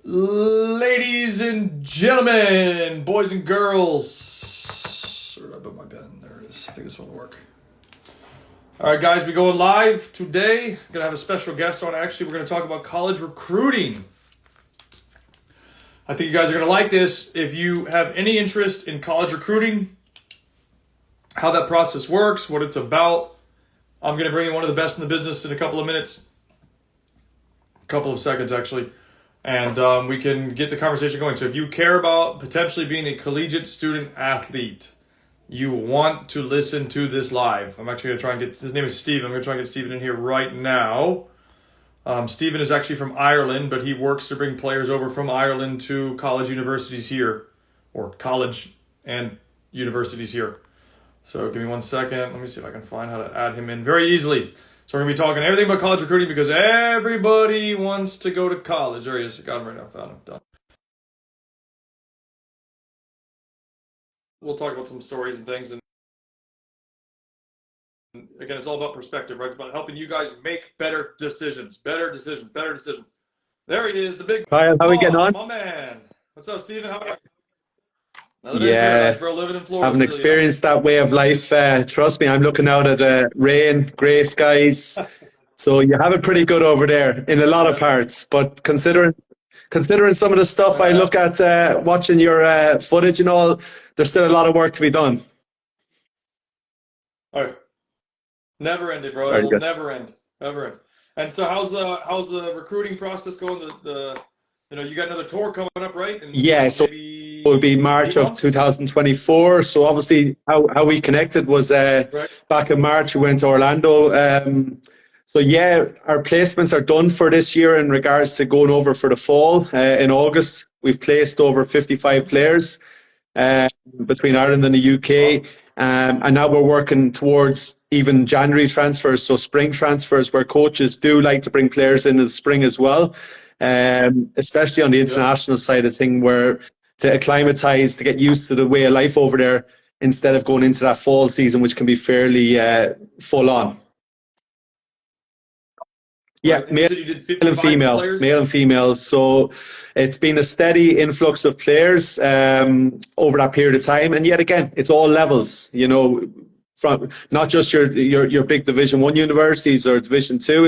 Ladies and gentlemen, boys and girls. Where did I put my pen? There it is. I think this one will work. All right, guys, we're going live today. Gonna have a special guest on. Actually, we're gonna talk about college recruiting. I think you guys are gonna like this. If you have any interest in college recruiting, how that process works, what it's about, I'm gonna bring in one of the best in the business in a couple of minutes, a couple of seconds actually. And we can get the conversation going. So if you care about potentially being a collegiate student athlete, you want to listen to this live. I'm actually going to try and get, his name is Steven. I'm going to try and get Steven in here right now. Steven is actually from Ireland, but he works to bring players over from Ireland to college universities here, or college and universities here. So give me 1 second. Let me see if I can find how to add him in very easily. So we're going to be talking everything about college recruiting because everybody wants to go to college. There he is. Got him right now. Found him. Done. We'll talk about some stories and things. And again, it's all about perspective, right? It's about helping you guys make better decisions. Better decisions. Better decisions. There he is, the big Kyle, how are we getting on? my man. What's up, Steven? How are you? Another day in Yeah, paradise, bro. Living in Florida. haven't Still, experienced that way of life. Trust me, I'm looking out at rain, grey skies. So you have it pretty good over there in a lot of parts. But considering some of the stuff I look at, watching your footage and all, there's still a lot of work to be done. All right. Never ending, bro. Very It will good. never end. Never end. And so how's the recruiting process going? You got another tour coming up, right? And Yeah, so maybe it will be March 8 of months? 2024. So obviously how we connected was Right. back in March. We went to Orlando. So yeah, our placements are done for this year in regards to going over for the fall. In August, we've placed over 55 players between Ireland and the UK. Wow. And now we're working towards even January transfers, so spring transfers, where coaches do like to bring players in the spring as well, especially on the Yeah. international side of thing, where to acclimatize, to get used to the way of life over there, instead of going into that fall season, which can be fairly full on. Yeah, Right. And you said you did 55 players? male and female. So it's been a steady influx of players over that period of time. And yet again, it's all levels, from not just your big Division 1 universities or Division 2.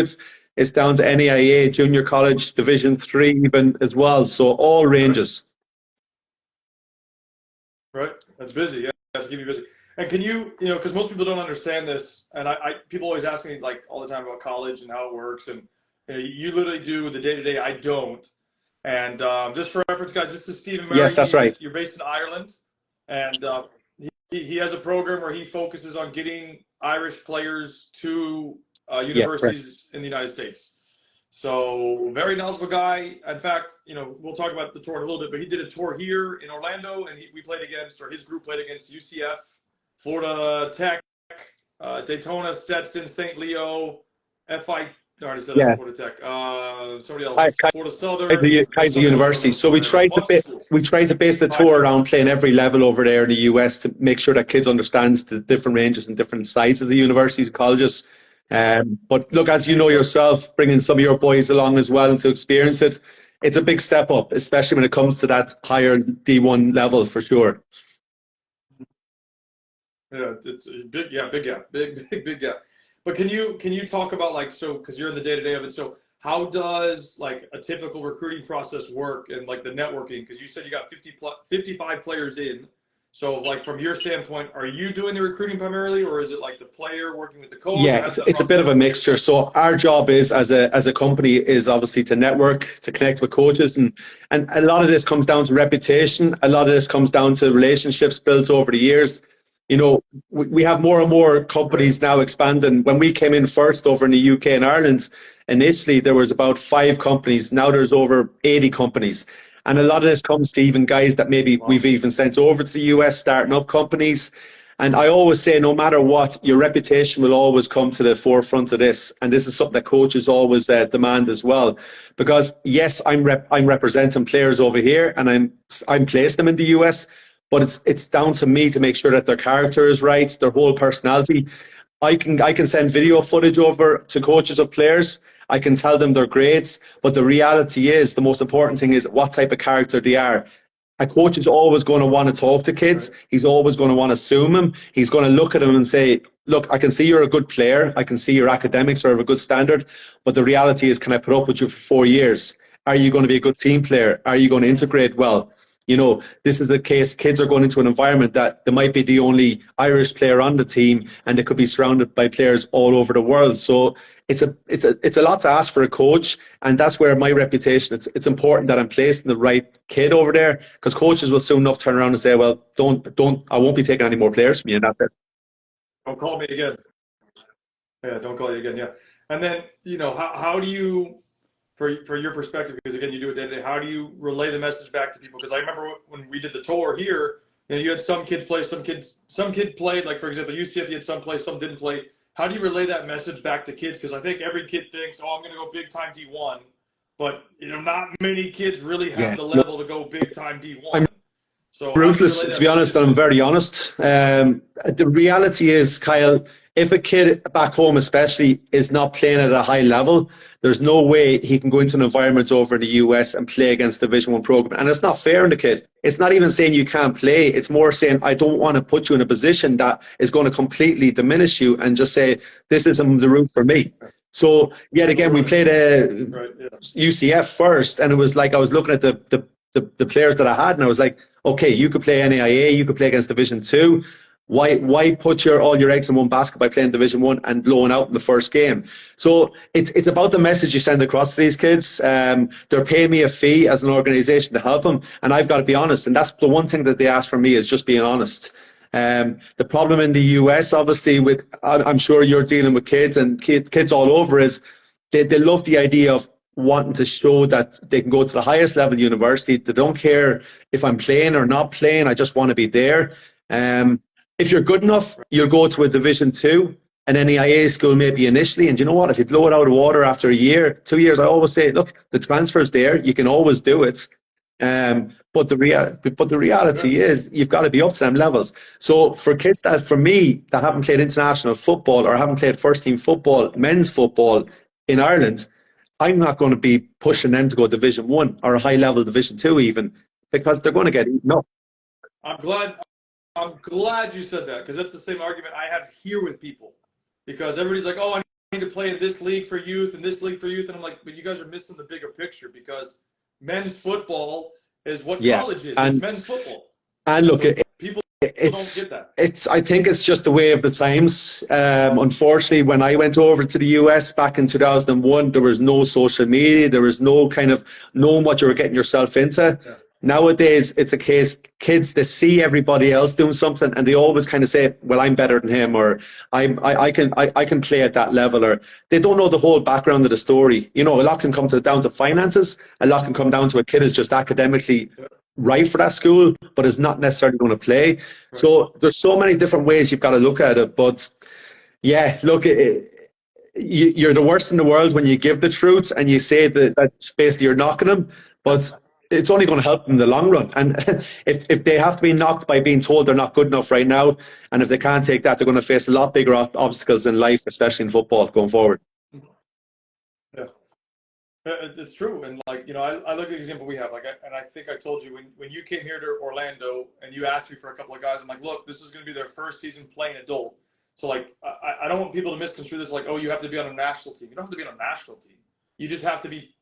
It's down to NAIA, junior college, Division 3 even as well. So all ranges. Right. That's busy. Yeah. That's keep you busy. And can because most people don't understand this, and people always ask me like all the time about college and how it works, and you literally do the day to day. I don't. And just for reference, guys, this is Stephen Murray. Yes, that's right. You're based in Ireland, and he has a program where he focuses on getting Irish players to Yeah, correct. universities in the United States. So very knowledgeable guy. In fact, we'll talk about the tour in a little bit, but he did a tour here in Orlando, and we played against, or his group played against UCF, Florida Tech, Daytona, Stetson, St. Leo, FI. No, I already said Yeah. that, Florida Tech. Somebody else, Florida Southern, Kaiser somebody else, University. So we a try bunch of schools. to base the tour around playing every level over there in the US to make sure that kids understands the different ranges and different sides of the universities and colleges. But look, as you know yourself, bringing some of your boys along as well and to experience it, it's a big step up, especially when it comes to that higher D1 level for sure. Yeah, it's a big, yeah, big gap, big gap. But can you talk about because you're in the day to day of it. So how does like a typical recruiting process work and like the networking? Because you said you got 55 players in. So like from your standpoint, are you doing the recruiting primarily, or is it like the player working with the coach? Yeah, it's a bit of a mixture. So our job is as a company is obviously to network, to connect with coaches, and a lot of this comes down to reputation. A lot of this comes down to relationships built over the years. We have more and more companies now expanding. When we came in first over in the UK and Ireland, initially there was about 5 companies. Now there's over 80 companies. And a lot of this comes to even guys that maybe we've even sent over to the US, starting up companies. And I always say, no matter what, your reputation will always come to the forefront of this. And this is something that coaches always demand as well. Because yes, I'm representing players over here, and I'm placing them in the US. But it's down to me to make sure that their character is right, their whole personality. I can send video footage over to coaches of players. I can tell them their grades, but the reality is the most important thing is what type of character they are. A coach is always going to want to talk to kids. He's always going to want to zoom them. He's going to look at them and say, look, I can see you're a good player. I can see your academics are of a good standard. But the reality is, can I put up with you for 4 years? Are you going to be a good team player? Are you going to integrate well? This is the case. Kids are going into an environment that they might be the only Irish player on the team, and they could be surrounded by players all over the world. So it's a lot to ask for a coach, and that's where my reputation. It's important that I'm placing the right kid over there, because coaches will soon enough turn around and say, "Well, don't. I won't be taking any more players from you." And that's it. Don't call me again. Yeah, don't call you again. Yeah, and then how do you, for your perspective, because again you do it day to day, how do you relay the message back to people? Because I remember when we did the tour here, you had some kids play, some kid played. Like for example, UCF, you had some play, some didn't play. How do you relay that message back to kids? Because I think every kid thinks, oh, I'm going to go big time D1, but not many kids really have the level to go big time D1. So Ruthless, to be honest, and I'm very honest. The reality is, Kyle, if a kid back home especially is not playing at a high level, there's no way he can go into an environment over in the US and play against the Division 1 program. And it's not fair on the kid. It's not even saying you can't play. It's more saying, I don't want to put you in a position that is going to completely diminish you and just say, this isn't the route for me. So yet again, we played UCF first, and it was like I was looking at the players that I had, and I was like, okay, you could play NAIA, you could play against Division 2. Why put all your eggs in one basket by playing Division 1 and blowing out in the first game? So it's about the message you send across to these kids. They're paying me a fee as an organisation to help them, and I've got to be honest. And that's the one thing that they ask from me, is just being honest. The problem in the US, obviously, I'm sure you're dealing with kids and kids all over, is they love the idea of wanting to show that they can go to the highest level university. They don't care if I'm playing or not playing. I just want to be there. If you're good enough, you'll go to a Division 2, an NAIA school maybe initially. And you know what? If you blow it out of the water after a year, 2 years, I always say, look, the transfer's there. You can always do it. But the reality is, you've got to be up to them levels. So for kids for me, that haven't played international football or haven't played first team football, men's football in Ireland, I'm not going to be pushing them to go Division 1 or a high level Division 2 even, because they're going to get eaten up. I'm glad you said that, because that's the same argument I have here with people. Because everybody's like, oh, I need to play in this league for youth and this league for youth. And I'm like, but you guys are missing the bigger picture, because men's football is what college is. It's men's football. And look, so people don't get that. I think it's just the way of the times. Unfortunately, when I went over to the US back in 2001, there was no social media. There was no kind of knowing what you were getting yourself into. Yeah. Nowadays, it's a case, kids, they see everybody else doing something and they always kind of say, well, I'm better than him, or I can play at that level, or they don't know the whole background of the story. A lot can come down to finances. A lot can come down to a kid is just academically right for that school, but is not necessarily going to play. Right. So there's so many different ways you've got to look at it. But yeah, look, you're the worst in the world when you give the truth and you say that basically you're knocking them. But it's only going to help them in the long run. And if they have to be knocked by being told they're not good enough right now, and if they can't take that, they're going to face a lot bigger obstacles in life, especially in football, going forward. Yeah, it's true. And I look at the example we have. And I think I told you when you came here to Orlando and you asked me for a couple of guys, I'm like, look, this is going to be their first season playing adult. So I don't want people to misconstrue this like, oh, you have to be on a national team. You don't have to be on a national team. You just have to be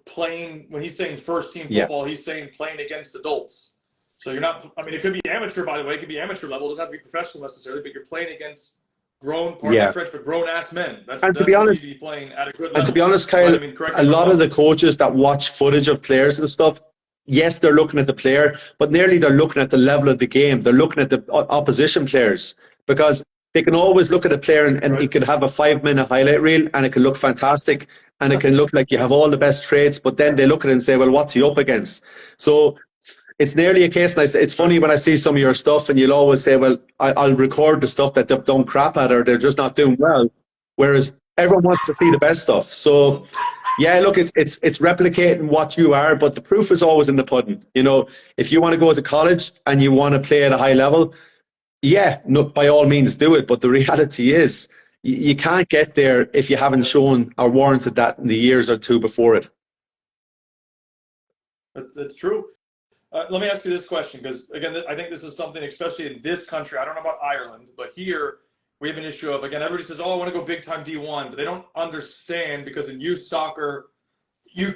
playing. When he's saying first team football, he's saying playing against adults. So you're not, it could be amateur, by the way, it could be amateur level. It doesn't have to be professional necessarily, but you're playing against grown, pardon my French, but grown-ass men. That's to be honest, you need to be playing at a good level. And to be honest, Kyle, a lot of the coaches that watch footage of players and stuff, yes, they're looking at the player, but nearly they're looking at the level of the game. They're looking at the opposition players, because they can always look at a player and he could have a 5-minute highlight reel and it can look fantastic and it can look like you have all the best traits, but then they look at it and say, well, what's he up against? So it's nearly a case, and it's funny when I see some of your stuff and you'll always say, well, I'll record the stuff that they've done crap at or they're just not doing well, whereas everyone wants to see the best stuff. So yeah, look, it's replicating what you are, but the proof is always in the pudding. If you want to go to college and you want to play at a high level, Yeah, no, by all means do it. But the reality is, you can't get there if you haven't Yeah, shown or warranted that in the years or two before it. that's true. Let me ask you this question, because again, I think this is something, especially in this country. I don't know about Ireland, but here we have an issue of, again, everybody says, "Oh, I want to go big time D1," but they don't understand, because in youth soccer, you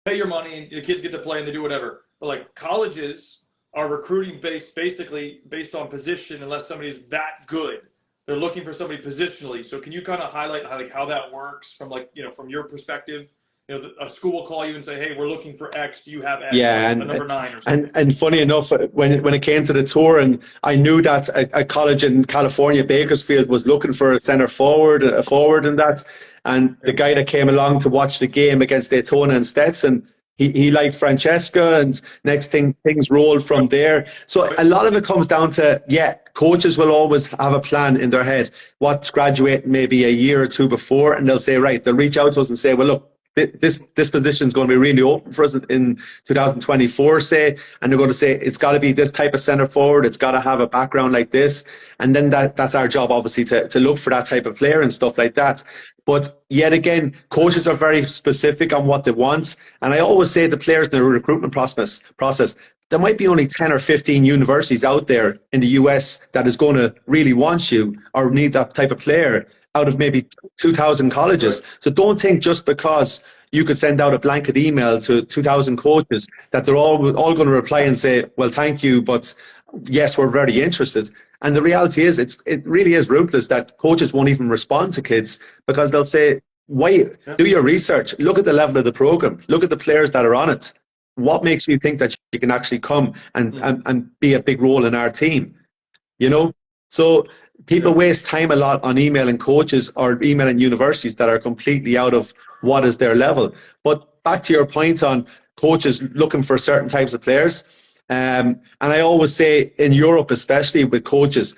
pay your money and the kids get to play and they do whatever. But like colleges are recruiting basically based on position, unless somebody's that good. They're looking for somebody positionally. So can you kind of highlight how that works from, like, from your perspective? A school will call you and say, "Hey, we're looking for X. Do you have X?" Yeah, Like a number nine or and something. and funny enough, when it came to the tour, and I knew that a college in California, Bakersfield, was looking for a center forward, a forward, and that, and the Yeah. guy that came along to watch the game against Daytona and Stetson, he liked Francesca, and next thing things rolled from there. So Right. a lot of it comes down to, yeah, coaches will always have a plan in their head. What's graduating maybe a year or two before, and they'll say, right, they'll reach out to us and say, well, look, this position is going to be really open for us in 2024, say, and they're going to say it's got to be this type of center forward, it's got to have a background like this, and then that's our job, obviously, to look for that type of player and stuff like that. But yet again, coaches are very specific on what they want, and I always say to players in the recruitment process, there might be only 10 or 15 universities out there in the US that is going to really want you or need that type of player out of maybe 2,000 Right. colleges. So don't think just because you could send out a blanket email to 2,000 coaches that they're all going to reply and say, well, thank you, but yes, we're very interested. And the reality is, it really is ruthless that coaches won't even respond to kids because they'll say, why, Yeah. do your research, look at the level of the program, look at the players that are on it. What makes you think that you can actually come Mm-hmm. and be a big role in our team? You know, so people Yeah. waste time a lot on emailing coaches or emailing universities that are completely out of what is their level. But back to your point on coaches looking for certain types of players, and I always say in Europe, especially with coaches,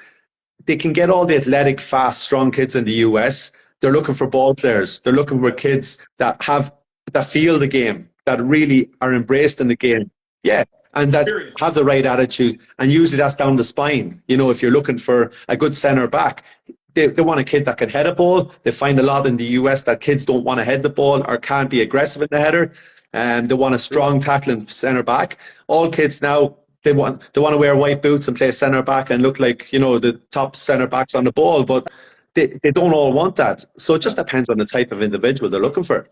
they can get all the athletic, fast, strong kids in the US. They're looking for ball players. They're looking for Yes. kids that feel the game, that really are embraced in the game. Yeah, and that Experience. have the right attitude. And usually that's down the spine. If you're looking for a good center back, they want a kid that can head a ball. They find a lot in the US that kids don't want to head the ball or can't be aggressive in the header. And they want a True. strong tackling center back. All kids now they want to wear white boots and play center back and look like the top center backs on the ball, but they don't all want that. So it just Yeah. depends on the type of individual they're looking for.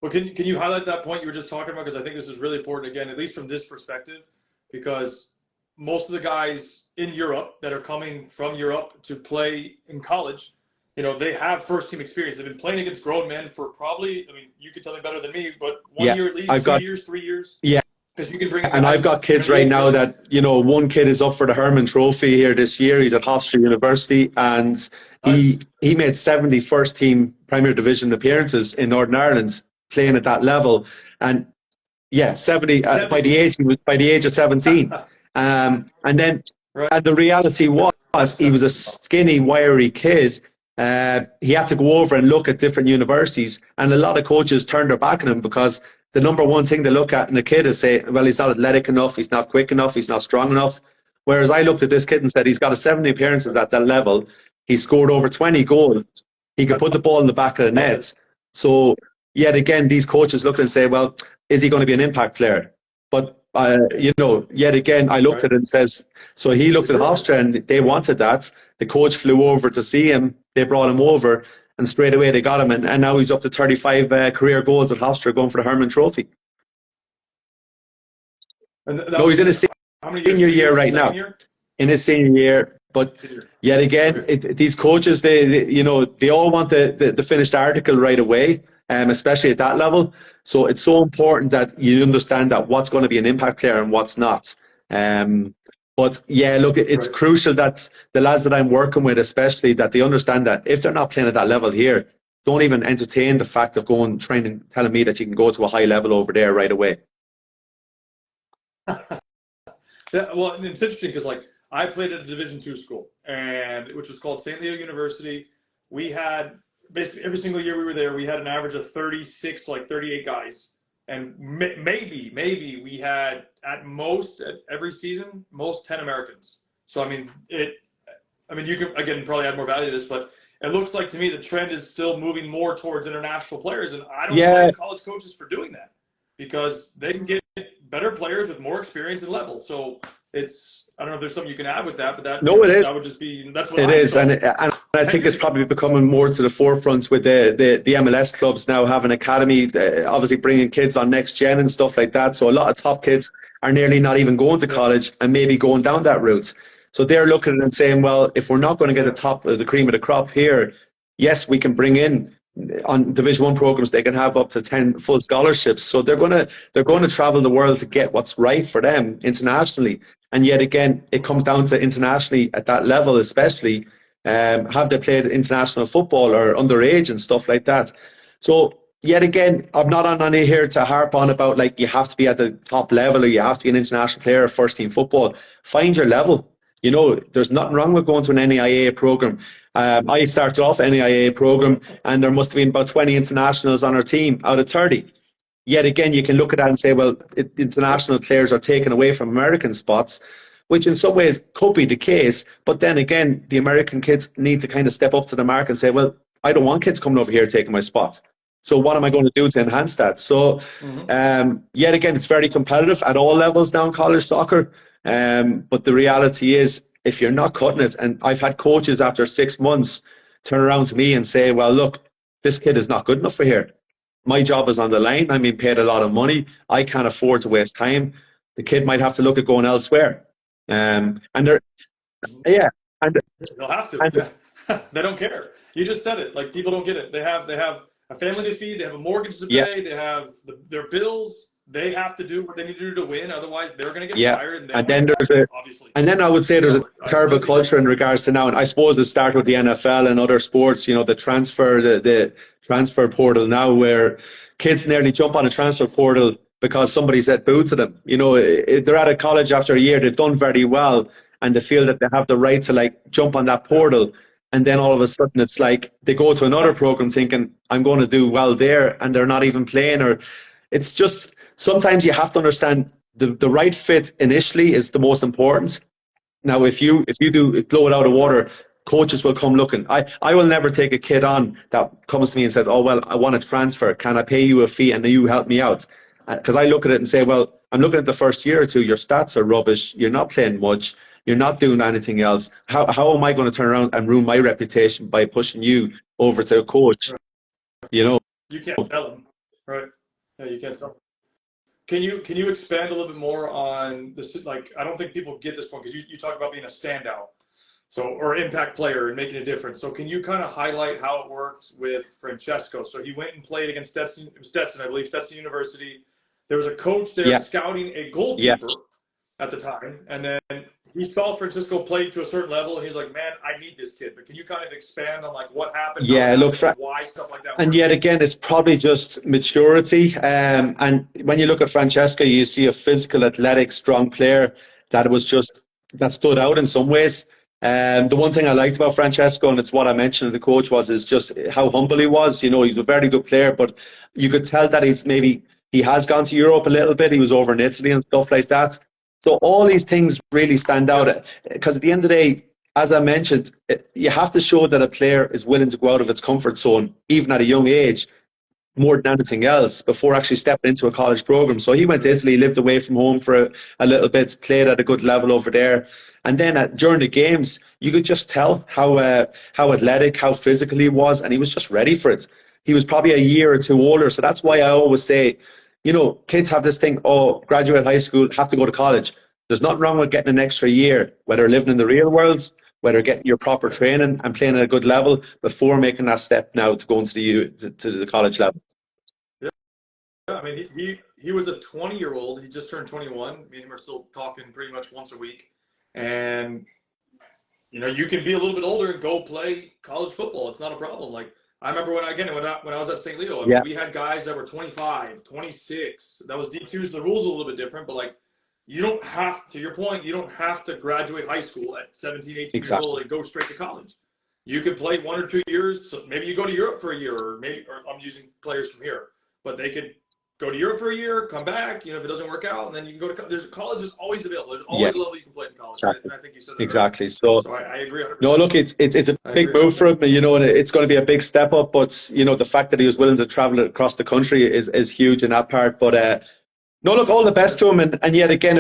Well, can you highlight that point you were just talking about? Because I think this is really important, again, at least from this perspective, because most of the guys in Europe that are coming from Europe to play in college, they have first team experience. They've been playing against grown men for probably, I mean, you could tell me better than me, but one Yeah, year at least, I've two got years, 3 years, yeah, because you can bring in and I've guys, got kids the right age now range. that one kid is up for the Herman Trophy here this year. He's at Hofstra University, and Nice. he made 70 first team Premier Division appearances in Northern Ireland playing at that level, and yeah, 70 by the 70. age he was by the age of 17. And then Right. and the reality was That's he was a wow. skinny, wiry kid. He had to go over and look at different universities, and a lot of coaches turned their back on him because the number one thing they look at in a kid is say, well, he's not athletic enough, he's not quick enough, he's not strong enough. Whereas I looked at this kid and said he's got a 70 appearances Right. at that level. He scored over 20 goals. He could I put the ball in the back of the love it. net. So yet again, these coaches look and say, well, is he going to be an impact player? But yet again, I looked Right. at it and says, so he For looked at sure. Hofstra and they wanted that. The coach flew over to see him. They brought him over, and straight away they got him, and now he's up to 35 career goals at Hofstra, going for the Herman Trophy. And that No, was he's in his how many years? senior Two year years? right Second now. year? In his senior year, but Senior. yet again, Okay. these coaches, they all want the finished article right away, especially at that level. So it's so important that you understand that what's going to be an impact player and what's not. Um, but yeah, look, it's Right. crucial that the lads that I'm working with, especially, that they understand that if they're not playing at that level here, don't even entertain the fact of going training, telling me that you can go to a high level over there right away. Yeah, well, and it's interesting because like I played at a Division II school, and which was called St. Leo University. We had basically every single year we were there, we had an average of 36 to like 38 guys and maybe we had at most at every season most 10 Americans. So I mean you can again probably add more value to this, but it looks like to me the trend is still moving more towards international players, and I don't Yeah, blame college coaches for doing that because they can get better players with more experience and level. So it's I don't know if there's something you can add with that, but that no, it is. that would just be that's what It I is, saw and I 10 think years it's ago. probably becoming more to the forefront with the MLS clubs now having academy, obviously bringing kids on next gen and stuff like that. So a lot of top kids are nearly not even going to Yeah, college and maybe going down that route. So they're looking at it and saying, well, if we're not going to get the yeah, top, the cream of the crop here, yes, we can bring in on Division One programs. They can have up to 10 full scholarships. So they're going to travel the world to get what's right for them internationally. And yet again, it comes down to internationally at that level, especially have they played international football or underage and stuff like that. So yet again, I'm not on any here to harp on about like you have to be at the top level or you have to be an international player of first team football. Find your level. You know, there's nothing wrong with going to an NAIA program. I started off an NAIA program, and there must have been about 20 internationals on our team out of 30. Yet again, you can look at that and say, well, yeah, international players are taken away from American spots, which in some ways could be the case. But then again, the American kids need to kind of step up to the mark and say, well, I don't want kids coming over here taking my spot. So what am I going to do to enhance that? So mm-hmm. yet again, it's very competitive at all levels now in college soccer. But the reality is, if you're not cutting it, and I've had coaches after 6 months turn around to me and say, well, look, this kid is not good enough for here. My job is on the line. I'm being paid a lot of money. I can't afford to waste time. The kid might have to look at going elsewhere. And they're, yeah, and They'll have to. and Yeah. They don't care. You just said it. Like people don't get it. They have a family to feed. They have a mortgage to yeah, pay. They have their bills. They have to do what they need to do to win. Otherwise, they're going to get yeah. fired, and they And don't want to then get there's fired, a obviously. And then I would say there's a So I terrible completely get culture that. in regards to now, and I suppose it started with the NFL and other sports. You know, the transfer portal now, where kids nearly jump on a transfer portal because somebody said boo to them. You know, if they're out of college after a year, they've done very well, and they feel that they have the right to like jump on that Yeah. portal. And then all of a sudden, it's like they go to another program thinking I'm going to do well there, and they're not even playing. Or it's just sometimes you have to understand the right fit initially is the most important. Now, if you do blow it out of water, coaches will come looking. I will never take a kid on that comes to me and says, "Oh well, I want to transfer. Can I pay you a fee and you help me out?" Because I look at it and say, "Well, I'm looking at the first year or two. Your stats are rubbish. You're not playing much. You're not doing anything else. How am I going to turn around and ruin my reputation by pushing you over to a coach?" Right. You know? You can't tell them, right? Yeah, you can't tell them. Can you expand a little bit more on this? Like, I don't think people get this point because you talk about being a standout, so or impact player and making a difference. So can you kind of highlight how it worked with Francesco? So he went and played against Stetson, I believe, Stetson University. There was a coach there Yeah, scouting a yeah. goalkeeper at the time, and then he saw Francisco play to a certain level, and he's like, "Man, I need this kid." But can you kind of expand on like what happened, how it Yeah, look, happened, and why stuff like that and works? yet again, it's probably just maturity. And when you look at Francesca, you see a physical, athletic, strong player that was just that stood out in some ways. The one thing I liked about Francesco, and it's what I mentioned to the coach, was is just how humble he was. You know, he's a very good player, but you could tell that he has gone to Europe a little bit. He was over in Italy and stuff like that. So all these things really stand Yeah, out because at the end of the day, as I mentioned, you have to show that a player is willing to go out of its comfort zone, even at a young age, more than anything else, before actually stepping into a college program. So he went to Italy, lived away from home for a little bit, played at a good level over there. And then during the games, you could just tell how athletic, how physical he was, and he was just ready for it. He was probably a year or two older. So that's why I always say, you know, kids have this thing, oh, graduate high school, have to go to college. There's nothing wrong with getting an extra year, whether living in the real world, whether getting your proper training and playing at a good level before making that step now to go into to the college level. yeah. I mean, he was a 20-year-old. He just turned 21. Me and him are still talking pretty much once a week, and you can be a little bit older and go play college football. It's not a problem. Like I remember when I was at St. Leo, I mean, Yeah, we had guys that were 25, 26. That was D2s. The rules are a little bit different, but like you don't have to your point, you don't have to graduate high school at 17, 18 years old exactly. and go straight to college. You could play 1 or 2 years. So maybe you go to Europe for a year, or I'm using players from here, but they could go to Europe for a year, come back. If it doesn't work out, and then you can go to there's college is always available. There's Yeah, always a level you can play in college, exactly. and I think you said that earlier. Exactly. So, So I agree no, 100%. look, it's a I big agree move for 100%. him. And it's going to be a big step up. But the fact that he was willing to travel across the country is huge in that part. But no, look, all the best to him. And yet again,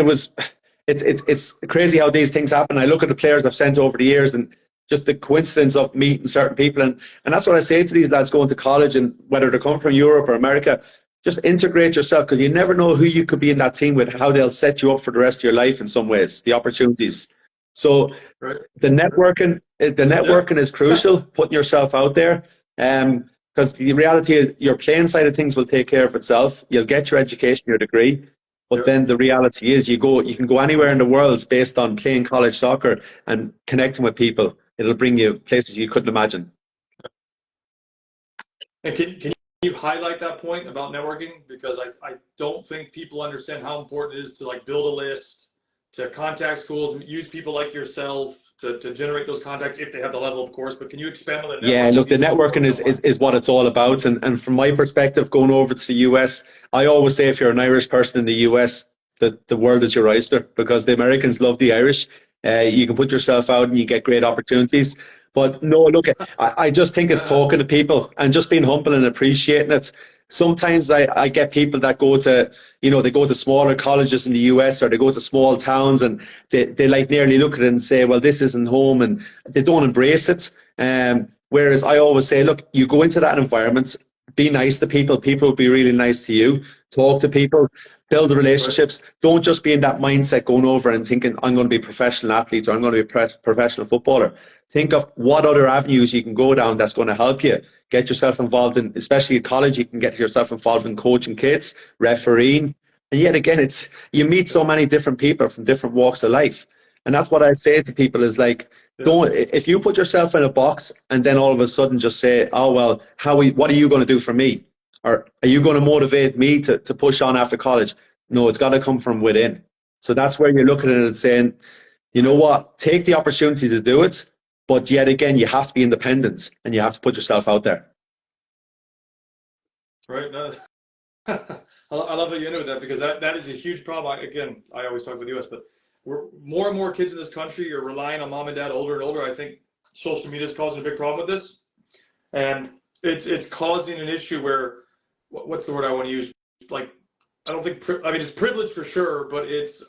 it's crazy how these things happen. I look at the players I've sent over the years, and just the coincidence of meeting certain people, and that's what I say to these lads going to college, and whether they're coming from Europe or America. Just integrate yourself, because you never know who you could be in that team with, how they'll set you up for the rest of your life in some ways, the opportunities. So Right. the networking is crucial, putting yourself out there. Because the reality is your playing side of things will take care of itself. You'll get your education, your degree. But Yep. then the reality is you can go anywhere in the world based on playing college soccer and connecting with people. It'll bring you places you couldn't imagine. And can you highlight that point about networking? Because I don't think people understand how important it is to like build a list, to contact schools, use people like yourself to generate those contacts if they have the level, of course. But can you expand on the Yeah, networking look, the piece a little more? networking is what it's all about. And from my perspective, going over to the US, I always say if you're an Irish person in the US, that the world is your oyster, because the Americans love the Irish. You can put yourself out and you get great opportunities. But no, look, I just think it's talking to people and just being humble and appreciating it. Sometimes I get people that go to, they go to smaller colleges in the US, or they go to small towns, and they like nearly look at it and say, well, this isn't home, and they don't embrace it. Whereas I always say, look, you go into that environment, be nice to people. People will be really nice to you. Talk to people, build relationships. Don't just be in that mindset going over and thinking, I'm going to be a professional athlete, or I'm going to be a professional footballer. Think of what other avenues you can go down that's going to help you. Get yourself involved in, especially at college, you can get yourself involved in coaching kids, refereeing. And yet again, you meet so many different people from different walks of life. And that's what I say to people is like, don't, if you put yourself in a box and then all of a sudden just say, oh, well, what are you going to do for me? Or are you going to motivate me to push on after college? No, it's got to come from within. So that's where you're looking at it and saying, you know what, take the opportunity to do it. But yet again, you have to be independent and you have to put yourself out there. Right. No. I love that you ended with that, because that is a huge problem. I always talk about the US, but more and more kids in this country are relying on mom and dad older and older. I think social media is causing a big problem with this. And it's causing an issue where, what's the word I want to use? Like, I don't think, it's privilege for sure, but it's,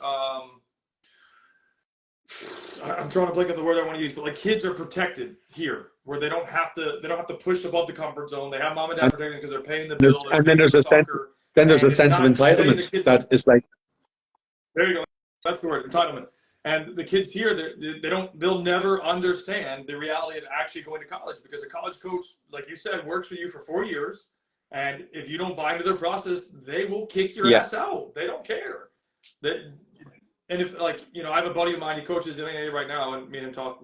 I'm trying to blank on the word I want to use, but like kids are protected here, where they don't have to push above the comfort zone. They have mom and dad protecting because they're paying the bill, they're And then paying for there's the a sense, soccer, then there's and a it's sense of not setting the entitlement kids that up. is like, There you go. That's the word, entitlement. And the kids here, they'll never understand the reality of actually going to college, because a college coach, like you said, works with you for 4 years. And if you don't buy into their process, they will kick your yeah, ass out. They don't care. And if, like, I have a buddy of mine, he coaches in NAA right now, and me and him talk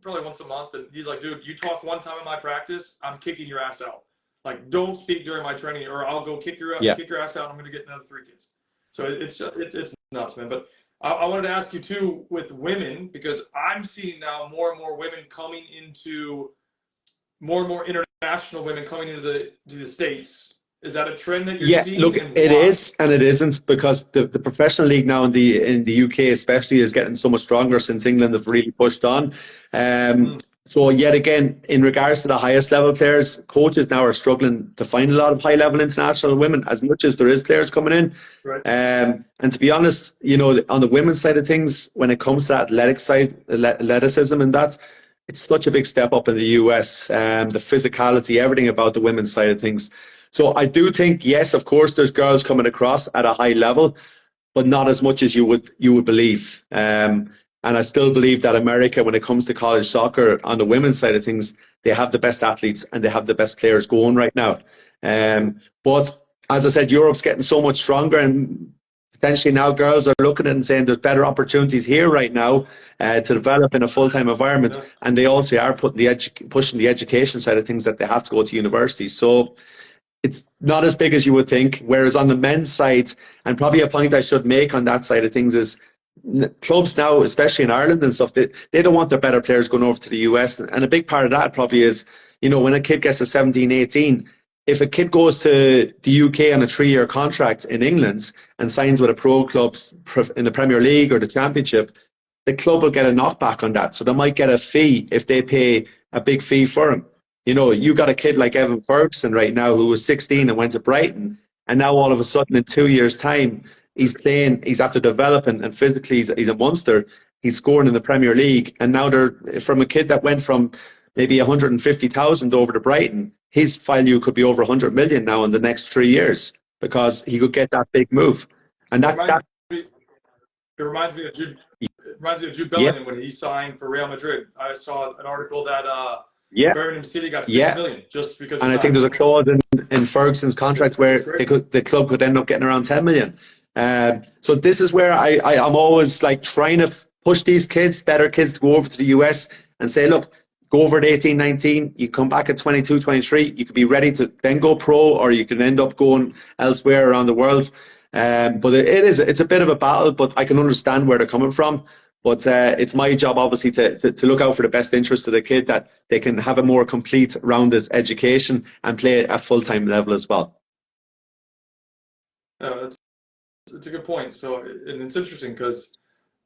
probably once a month. And he's like, dude, you talk one time in my practice, I'm kicking your ass out. Like, don't speak during my training, or I'll go kick your yeah. ass out. I'm going to get another 3 kids. So it's nuts, man. But I wanted to ask you too, with women, because I'm seeing now more and more women coming into, more and more international women coming into the States. Is that a trend that you're Yeah, seeing, look, and it why? is and it isn't, because the professional league now in the UK especially is getting so much stronger since England have really pushed on. So yet again, in regards to the highest level players, coaches now are struggling to find a lot of high level international women, as much as there is players coming in. Right. And to be honest, on the women's side of things, when it comes to athletic side, athleticism and that, it's such a big step up in the US. The physicality, everything about the women's side of things. So I do think, yes, of course, there's girls coming across at a high level, but not as much as you would believe. And I still believe that America, when it comes to college soccer, on the women's side of things, they have the best athletes and they have the best players going right now. But as I said, Europe's getting so much stronger, and potentially now girls are looking at it and saying there's better opportunities here right now to develop in a full-time environment. Yeah. And they also are pushing the education side of things, that they have to go to university. So it's not as big as you would think. Whereas on the men's side, and probably a point I should make on that side of things is, clubs now, especially in Ireland and stuff, they don't want their better players going over to the US. And a big part of that probably is, when a kid gets to 17, 18, if a kid goes to the UK on a 3-year contract in England and signs with a pro club in the Premier League or the Championship, the club will get a knockback on that. So they might get a fee if they pay a big fee for him. You know, you got a kid like Evan Ferguson right now who was 16 and went to Brighton, and now all of a sudden in 2 years' time he's playing. He's after developing and physically he's a monster. He's scoring in the Premier League, and now they're from a kid that went from maybe 150,000 over to Brighton. His value could be over 100 million now in the next 3 years because he could get that big move, and that It reminds me of Jude. It reminds me of Jude yeah Bellingham when he signed for Real Madrid. I saw an article that yeah Birmingham City got 6 yeah. million just because And of I think size. there's a clause in Ferguson's contract where the club could end up getting around 10 million. So this is where I'm always like trying to push these kids, better kids, to go over to the US and say, look, go over at 18, 19, you come back at 22, 23, you could be ready to then go pro, or you can end up going elsewhere around the world. But it's a bit of a battle, but I can understand where they're coming from. But it's my job, obviously, to look out for the best interest of the kid, that they can have a more complete, rounded education and play at full-time level as well. No, it's a good point. So, and it's interesting because,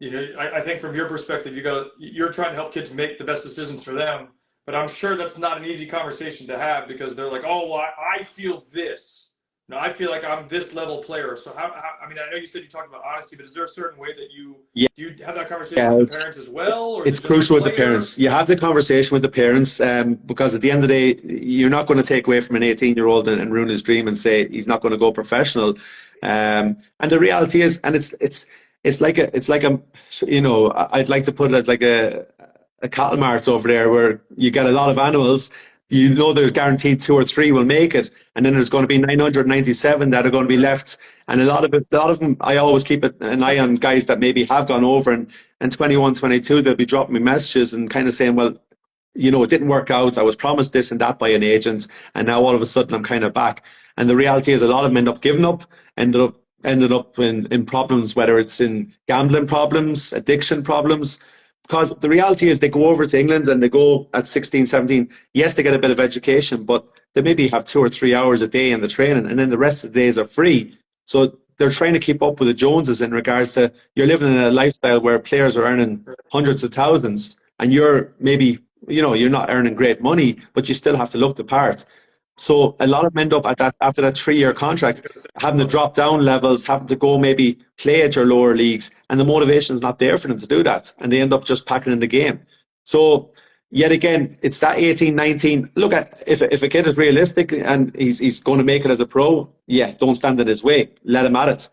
I think from your perspective, you're trying to help kids make the best decisions for them. But I'm sure that's not an easy conversation to have because they're like, oh, well, I feel this. I feel like I'm this level player. So I mean, I know you said you talked about honesty, but is there a certain way that Yeah, do you have that conversation yeah, with the parents as well, or is it's it just crucial the with the player? parents. You have the conversation with the parents, because at the end of the day, you're not going to take away from an 18-year-old and ruin his dream and say he's not going to go professional. And the reality is, and it's like a, I'd like to put it as like a cattle mart over there where you get a lot of animals. There's guaranteed two or three will make it, and then there's going to be 997 that are going to be left. And a lot of them, I always keep an eye on guys that maybe have gone over, and 21, 22, they'll be dropping me messages and kind of saying, well, it didn't work out. I was promised this and that by an agent, and now all of a sudden I'm kind of back. And the reality is, a lot of them end up giving up, ended up in problems, whether it's in gambling problems, addiction problems. Because the reality is, they go over to England and they go at 16, 17. Yes, they get a bit of education, but they maybe have 2 or 3 hours a day in the training, and then the rest of the days are free. So they're trying to keep up with the Joneses in regards to, you're living in a lifestyle where players are earning hundreds of thousands, and you're maybe, you're not earning great money, but you still have to look the part. So a lot of them end up after that 3-year contract having to drop down levels, having to go maybe play at your lower leagues, and the motivation is not there for them to do that, and they end up just packing in the game. So yet again, it's that 18, 19. Look, if a kid is realistic and he's going to make it as a pro, yeah, don't stand in his way. Let him at it.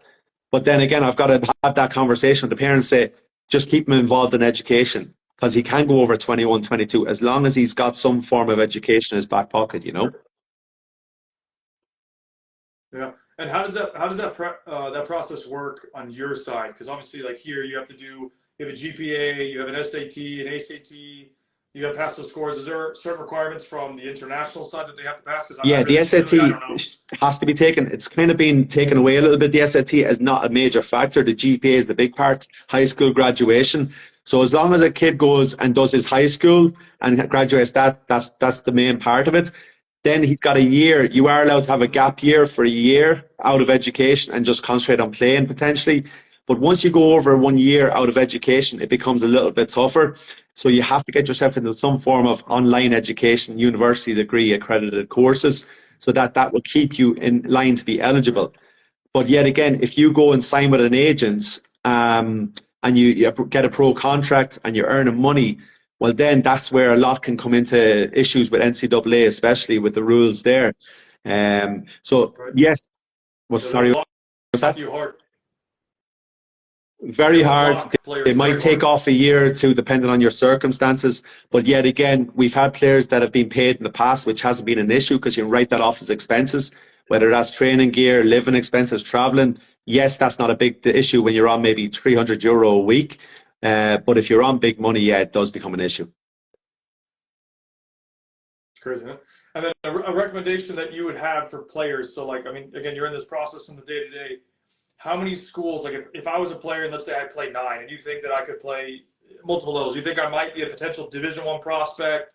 But then again, I've got to have that conversation with the parents, say, just keep him involved in education, because he can go over 21, 22 as long as he's got some form of education in his back pocket. Yeah. And how does that process work on your side? Because obviously, like here, you have a GPA, you have an SAT, an ACT, you got to pass those scores. Is there certain requirements from the international side that they have to pass? Because Yeah, the I SAT don't know. has to be taken. It's kind of been taken away a little bit. The SAT is not a major factor. The GPA is the big part, high school graduation. So as long as a kid goes and does his high school and graduates, that's the main part of it. Then he's got a year. You are allowed to have a gap year for a year out of education and just concentrate on playing potentially. But once you go over 1 year out of education, it becomes a little bit tougher. So you have to get yourself into some form of online education, university degree, accredited courses, so that will keep you in line to be eligible. But yet again, if you go and sign with an agent, and you get a pro contract and you're earning money, well, then that's where a lot can come into issues with NCAA, especially with the rules there. So Right. yes, well, So they'll sorry, lock was that? you hard. Very They'll hard. lock They players might very take hard. off a year or two depending on your circumstances. But yet again, we've had players that have been paid in the past, which hasn't been an issue because you can write that off as expenses, whether that's training gear, living expenses, traveling. Yes, that's not a big issue when you're on maybe €300 a week. But if you're on big money, yeah, it does become an issue. It's crazy, huh? And then a recommendation that you would have for players. So, like, I mean, again, you're in this process in the day to day. How many schools, like if I was a player and let's say I play 9 and you think that I could play multiple levels, you think I might be a potential Division 1 prospect,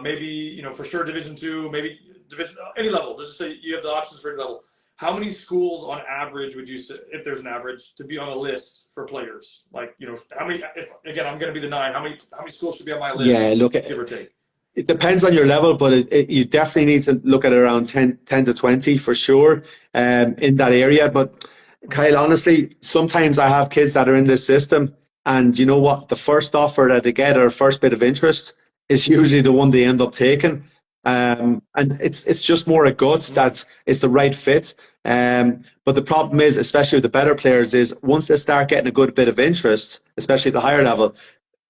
maybe, for sure Division 2, maybe division, any level. Let's just say you have the options for any level. How many schools on average would you say, if there's an average, to be on a list for players? Like, how many, if again, I'm going to be the 9, how many schools should be on my list, Yeah, look, give or take? it depends on your level, but you definitely need to look at it around 10 to 20 for sure, in that area. But Kyle, honestly, sometimes I have kids that are in this system, and you know what? The first offer that they get or first bit of interest is usually the one they end up taking. And it's just more a guts that it's the right fit. But the problem is, especially with the better players, is once they start getting a good bit of interest, especially at the higher level,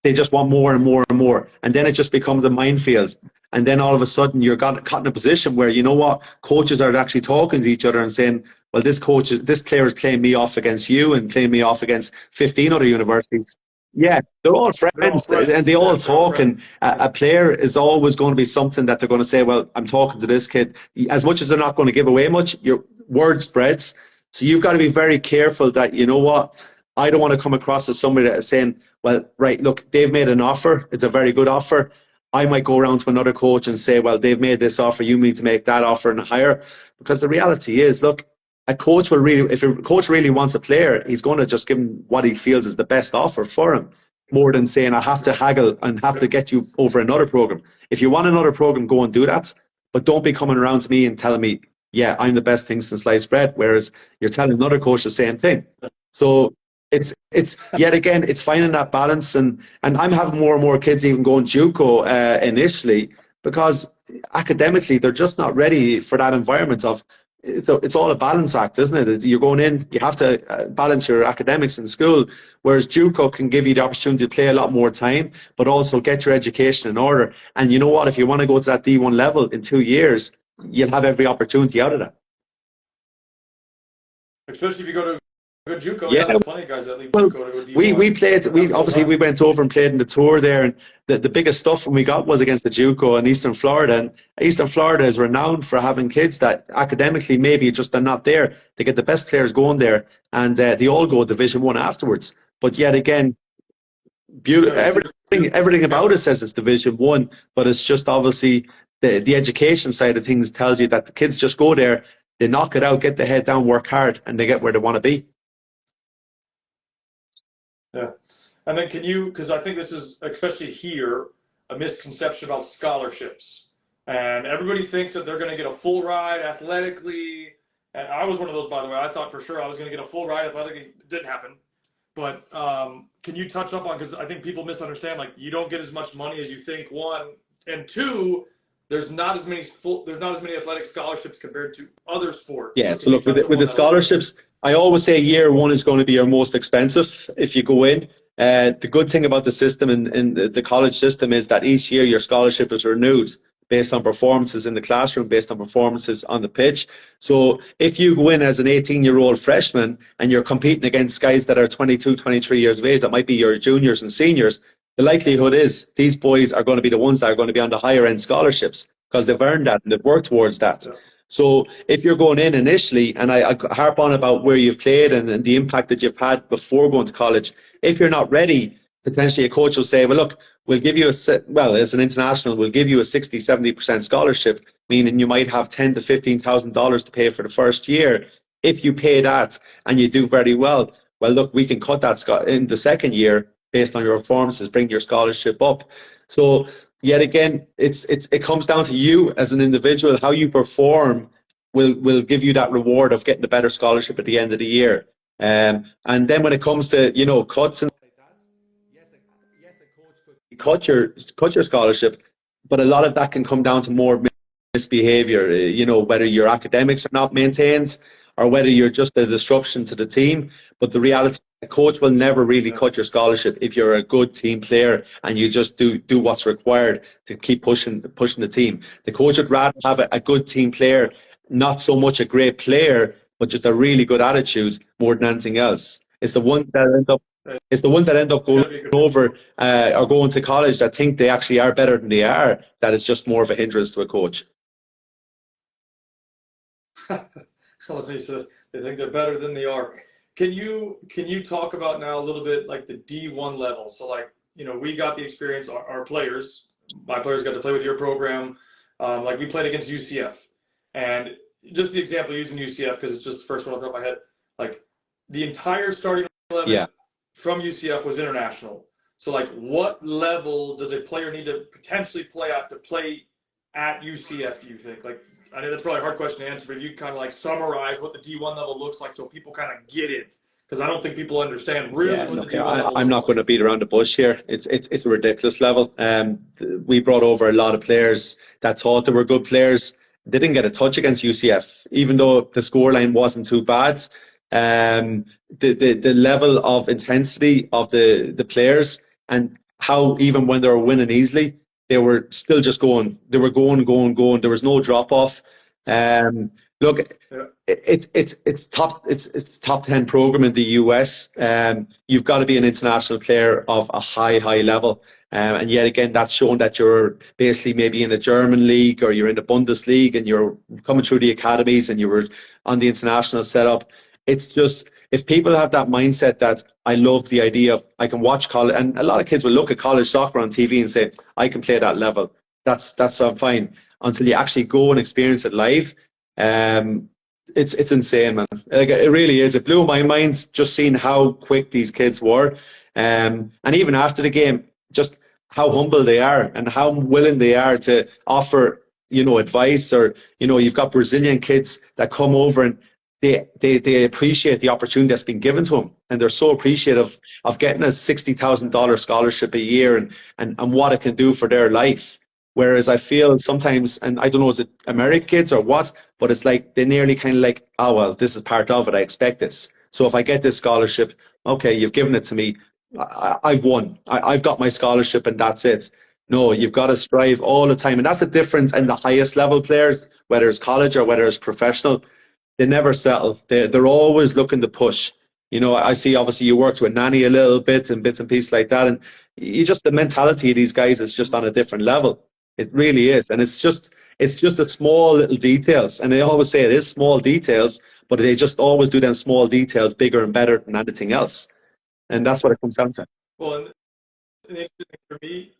they just want more and more and more. And then it just becomes a minefield. And then all of a sudden you're caught in a position where, you know what, coaches are actually talking to each other and saying, well, this player is playing me off against you and playing me off against 15 other universities. Yeah, they're all They're all friends and friends. they all Yeah, they're all talk. friends. And a player is always going to be something that they're going to say, well, I'm talking to this kid. As much as they're not going to give away much, your word spreads. So you've got to be very careful that, you know what, I don't want to come across as somebody that is saying, well, right, look, they've made an offer. It's a very good offer. I might go around to another coach and say, well, they've made this offer. You need to make that offer and higher. Because the reality is, look, a coach will really, if a coach really wants a player, he's going to just give him what he feels is the best offer for him, more than saying, I have to haggle and have to get you over another program. If you want another program, go and do that. But don't be coming around to me and telling me, yeah, I'm the best thing since sliced bread, whereas you're telling another coach the same thing. So it's yet again, it's finding that balance, and I'm having more and more kids even going JUCO initially, because academically they're just not ready for that environment of it's all a balance act, isn't it? You're going in, you have to balance your academics in school, whereas JUCO can give you the opportunity to play a lot more time, but also get your education in order. And you know what? If you want to go to that D1 level in 2 years, you'll have every opportunity out of that. Especially if you go to a good JUCO. Yeah, Yeah, there's plenty of guys that leave well, JUCO to go we D1. we played. We Happens all the obviously time. we went over and played in the tour there, and the biggest stuff when we got was against the JUCO in Eastern Florida. And Eastern Florida is renowned for having kids that academically maybe just are not there. They get the best players going there, and they all go Division 1 afterwards. But yet again, Yeah, beautiful. it's Everything about it beautiful. says it's Division 1, but it's just obviously the education side of things tells you that the kids just go there, they knock it out, get the head down, work hard, and they get where they want to be. Yeah. And then because I think this is, especially here, a misconception about scholarships. And everybody thinks that they're going to get a full ride athletically. And I was one of those, by the way. I thought for sure I was going to get a full ride athletically. It didn't happen. But can you touch up on, because I think people misunderstand, like you don't get as much money as you think, one. And two, there's not as many athletic scholarships compared to other sports. Yeah, So so can you look, touch up with on the that a little bit? scholarships, I always say year 1 is going to be your most expensive if you go in. The good thing about the system in the college system is that each year your scholarship is renewed based on performances in the classroom, based on performances on the pitch. So if you go in as an 18-year-old freshman and you're competing against guys that are 22, 23 years of age, that might be your juniors and seniors, the likelihood is these boys are going to be the ones that are going to be on the higher end scholarships because they've earned that and they've worked towards that. Yeah. So if you're going in initially, and I harp on about where you've played and the impact that you've had before going to college, if you're not ready, potentially a coach will say, well, look, we'll give you as an international, we'll give you a 60, 70% scholarship, meaning you might have $10,000 to $15,000 to pay for the first year. If you pay that and you do very well, well, look, we can cut that in the second year based on your performances, bring your scholarship up. So yet again, it comes down to you as an individual. How you perform will give you that reward of getting a better scholarship at the end of the year. And then when it comes to cuts and yes, a coach could cut your scholarship, but a lot of that can come down to more misbehavior. Whether your academics are not maintained or whether you're just a disruption to the team. But the reality, a coach will never really Yeah. cut your scholarship if you're a good team player and you just do what's required to keep pushing the team. The coach would rather have a good team player, not so much a great player, but just a really good attitude more than anything else. It's the ones that end up It's got going to be a good over or going to college that think they actually are better than they are. That is just more of a hindrance to a coach. Well, they think they're better than they are. Can you talk about now a little bit like the D1 level? So like, we got the experience, our players, my players got to play with your program. Like we played against UCF. And just the example using UCF because it's just the first one on top of my head. Like the entire starting 11 Yeah. from UCF was international. So like, what level does a player need to potentially play at to play at UCF? Do you think? Like, I know that's probably a hard question to answer, but if you kind of like summarize what the D1 level looks like, so people kind of get it, because I don't think people understand really Yeah, what look, the D1 level I'm looks not going to like. beat around the bush here. It's a ridiculous level. We brought over a lot of players that thought they were good players. They didn't get a touch against UCF, even though the scoreline wasn't too bad. The level of intensity of the players and how even when they were winning easily, they were still just going. They were going. There was no drop off. Look, Yeah. it's top 10 program in the US. You've got to be an international player of a high level. And yet again, that's shown that you're basically maybe in a German league or you're in the Bundesliga and you're coming through the academies and you were on the international setup. It's just, if people have that mindset that I love the idea of I can watch college, and a lot of kids will look at college soccer on TV and say, I can play that level. That's fine. Until you actually go and experience it live. Um, it's insane, man. Like it really is. It blew my mind just seeing how quick these kids were, and even after the game, just how humble they are and how willing they are to offer, advice. Or you've got Brazilian kids that come over and they appreciate the opportunity that's been given to them, and they're so appreciative of getting a $60,000 scholarship a year and what it can do for their life. Whereas I feel sometimes, and I don't know, is it American kids or what, but it's like they nearly kind of like, oh, well, this is part of it. I expect this. So if I get this scholarship, okay, you've given it to me. I've won. I've got my scholarship and that's it. No, you've got to strive all the time. And that's the difference in the highest level players, whether it's college or whether it's professional. They never settle. They're always looking to push. I see obviously you worked with Nanny a little bit and bits and pieces like that. And the mentality of these guys is just on a different level. It really is. And it's just the small little details. And they always say it is small details, but they just always do them small details bigger and better than anything else. And that's what it comes down to. Well, and the interesting thing for me,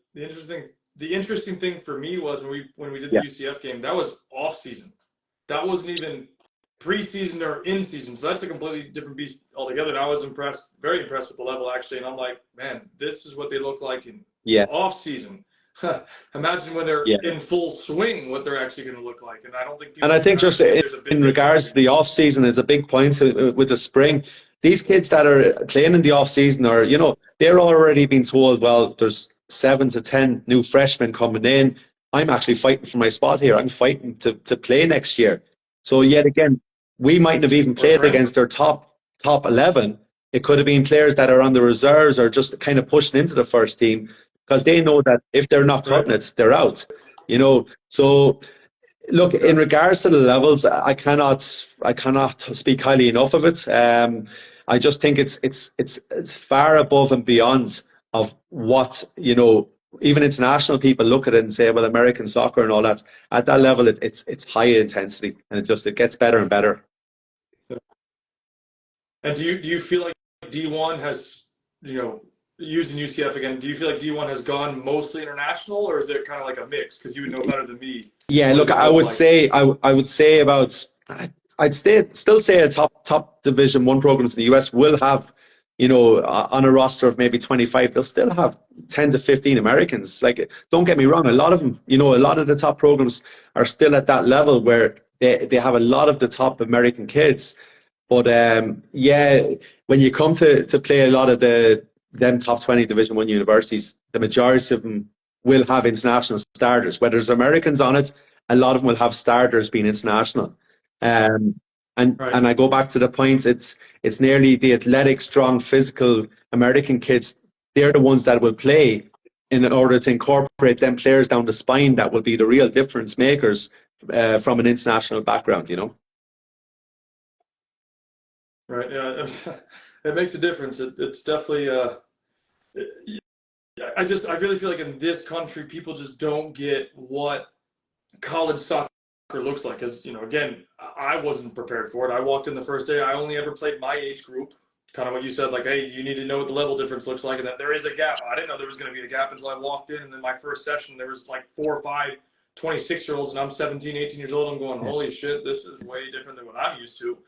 the interesting thing for me was when we did the Yeah. UCF game, that was off season. That wasn't even preseason or in season. So that's a completely different beast altogether. And I was impressed, very impressed with the level actually. And I'm like, man, this is what they look like in Yeah. off season. Imagine when they're Yeah. in full swing, what they're actually going to look like. And I don't think And people I can think just understand there's a big in difference regards to between the the two. off season, it's a big point with the spring. These kids that are playing in the off season are, they're already being told, well, there's 7 to 10 new freshmen coming in. I'm actually fighting for my spot here. I'm fighting to play next year. So yet again, we mightn't have even Or played transfer. against their top 11. It could have been players that are on the reserves or just kind of pushing into the first team because they know that if they're not Right. cutting it, they're out. So look, Yeah. in regards to the levels, I cannot speak highly enough of it. I just think it's far above and beyond of what even international people look at it and say, well, American soccer and all that. At that level, it's high intensity, and it gets better and better. And do you feel like D1 has, using UCF again, do you feel like D1 has gone mostly international, or is it kind of like a mix? Because you would know better than me. Yeah, What does look, it I look would like? say I would say about still say a top Division One programs in the US will have, on a roster of maybe 25, they'll still have 10 to 15 Americans. Like, don't get me wrong, a lot of them, a lot of the top programs are still at that level where they have a lot of the top American kids. But yeah, when you come to play a lot of them top 20 Division One universities, the majority of them will have international starters. Whether there's Americans on it, a lot of them will have starters being international. Um, and Right. and I go back to the points. It's nearly the athletic, strong, physical American kids. They're the ones that will play in order to incorporate them players down the spine that will be the real difference makers from an international background. Right. Yeah. It makes a difference. It's definitely. I really feel like in this country, people just don't get what college soccer looks like. Because again, I wasn't prepared for it. I walked in the first day. I only ever played my age group. Kind of what you said, like, hey, you need to know what the level difference looks like, and that there is a gap. I didn't know there was going to be a gap until I walked in, and then my first session, there was like 4 or 5 26-year-olds and I'm 17, 18 years old. I'm going, holy shit, this is way different than what I'm used to.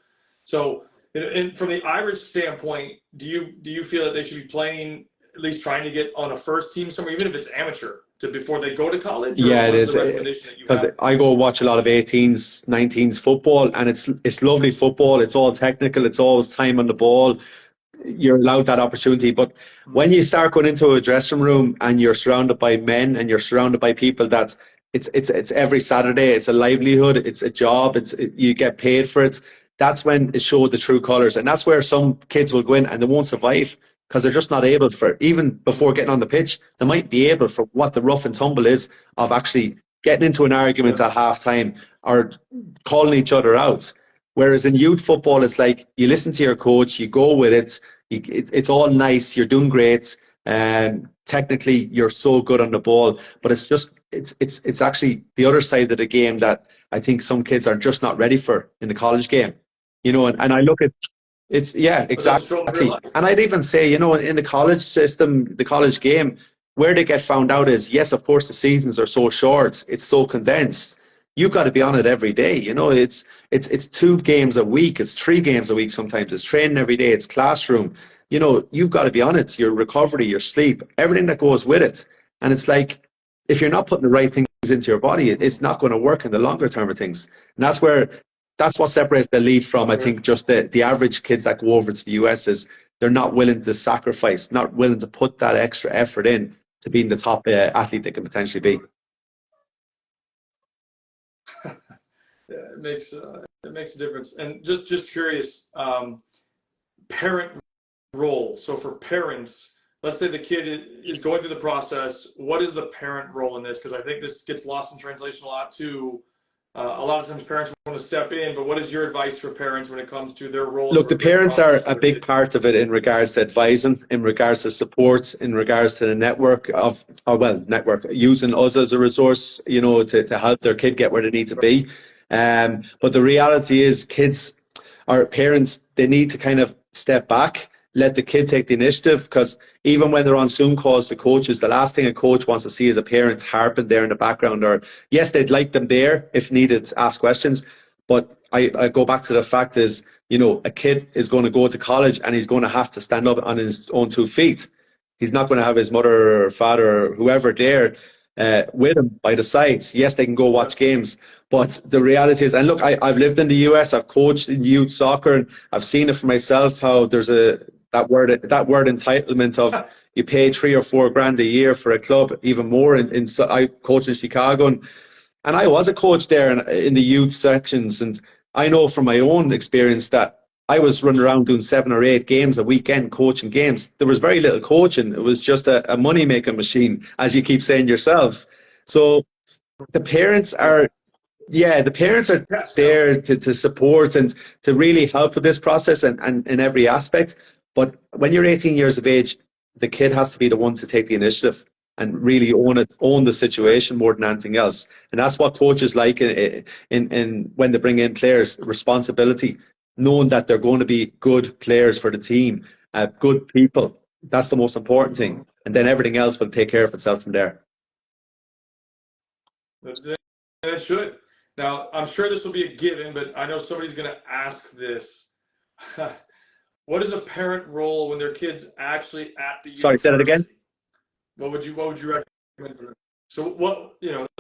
So, and from the Irish standpoint, do you feel that they should be playing, at least trying to get on a first team somewhere, even if it's amateur, before they go to college? Or Yeah, it what is. the recommendation that you Because have? I go watch a lot of 18s, 19s football, and it's lovely football. It's all technical. It's always time on the ball. You're allowed that opportunity. But when you start going into a dressing room and you're surrounded by men and you're surrounded by people that it's every Saturday, it's a livelihood, it's a job, you get paid for it. That's when it showed the true colours, and that's where some kids will go in and they won't survive because they're just not able for even before getting on the pitch. They might be able for what the rough and tumble is of actually getting into an argument at half time or calling each other out. Whereas in youth football, it's like you listen to your coach, you go with it, it's all nice, you're doing great, and technically you're so good on the ball. But it's actually the other side of the game that I think some kids are just not ready for in the college game. And I look at it's yeah, But then show them real exactly. life. And I'd even say, in the college system, the college game, where they get found out is, yes, of course, the seasons are so short, it's so condensed. You've got to be on it every day. It's 2 games a week, it's 3 games a week sometimes. It's training every day, it's classroom. You've got to be on it. Your recovery, your sleep, everything that goes with it. And it's like, if you're not putting the right things into your body, it's not going to work in the longer term of things. And that's what separates the elite from, I think, just the average kids that go over to the US is they're not willing to sacrifice, not willing to put that extra effort in to being the top athlete they can potentially be. Yeah, it makes a difference. And just curious, parent role. So for parents, let's say the kid is going through the process. What is the parent role in this? Because I think this gets lost in translation a lot too. A lot of times parents want to step in, but what is your advice for parents when it comes to their role? Look, the parents are a big part of it in regards to advising, in regards to support, in regards to the network using us as a resource, to help their kid get where they need to be. But the reality is kids or parents, they need to kind of step back, let the kid take the initiative, because even when they're on Zoom calls to coaches, the last thing a coach wants to see is a parent harping there in the background, or yes, they'd like them there if needed to ask questions. But I go back to the fact is, a kid is going to go to college and he's going to have to stand up on his own 2 feet. He's not going to have his mother or father or whoever there with him by the sides. Yes, they can go watch games, but the reality is, and look, I've lived in the US, I've coached in youth soccer, and I've seen it for myself how there's that word entitlement of you pay 3 or 4 grand a year for a club, even more. I coached in Chicago, and I was a coach there in the youth sections, and I know from my own experience that I was running around doing 7 or 8 games a weekend, coaching games. There was very little coaching. It was just a money-making machine, as you keep saying yourself. So the parents are there to support and to really help with this process and in every aspect. But when you're 18 years of age, the kid has to be the one to take the initiative and really own the situation more than anything else. And that's what coaches like in when they bring in players, responsibility, knowing that they're going to be good players for the team, good people. That's the most important thing. And then everything else will take care of itself from there. It should. Now, I'm sure this will be a given, but I know somebody's going to ask this. What is a parent role when their kid's actually at the university? Sorry, say that again. What would you recommend for them? So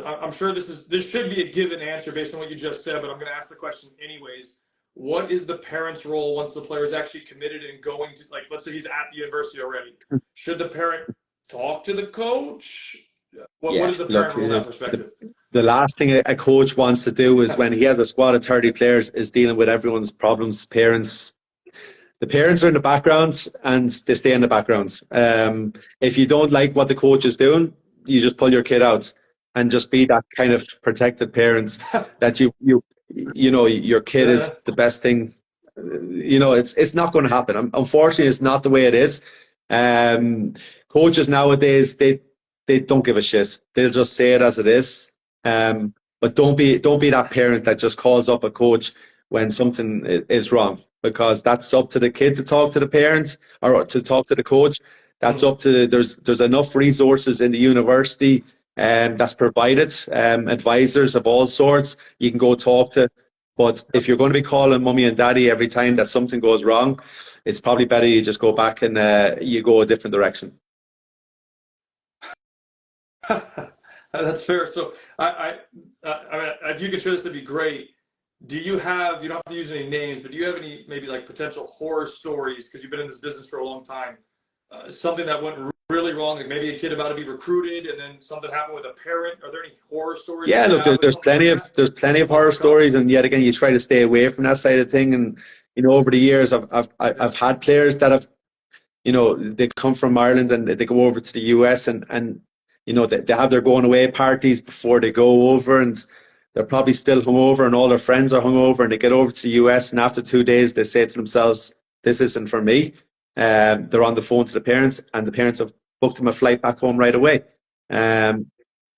I'm sure this should be a given answer based on what you just said, but I'm going to ask the question anyways. What is the parent's role once the player is actually committed and going to, like, let's say he's at the university already? Should the parent talk to the coach? What is the parent role in that perspective? The last thing a coach wants to do is when he has a squad of 30 players is dealing with everyone's problems. The parents are in the background and they stay in the background. If you don't like what the coach is doing, you just pull your kid out and just be that kind of protected parent that your kid is the best thing. It's not going to happen. Unfortunately, it's not the way it is. Coaches nowadays, they don't give a shit. They'll just say it as it is. But don't be that parent that just calls up a coach when something is wrong, because that's up to the kid to talk to the parents or to talk to the coach. That's up to there's enough resources in the university that's provided, advisors of all sorts you can go talk to. But if you're going to be calling mummy and daddy every time that something goes wrong, it's probably better you just go back and you go a different direction. That's fair. So I mean, if you could share this, that'd be great. Do you have, you don't have to use any names, but do you have any maybe like potential horror stories? Because you've been in this business for a long time. Something that went really wrong, like maybe a kid about to be recruited and then something happened with a parent. Are there any horror stories Yeah, you look, have with there's something plenty like of that? there's plenty of Oh, horror for college. stories, and yet again, you try to stay away from that side of thing. And over the years, I've had players that have, they come from Ireland and they go over to the US, and they have their going away parties before they go over, and they're probably still hungover and all their friends are hungover, and they get over to the US, and after 2 days they say to themselves, this isn't for me. They're on the phone to the parents, and the parents have booked them a flight back home right away. Um,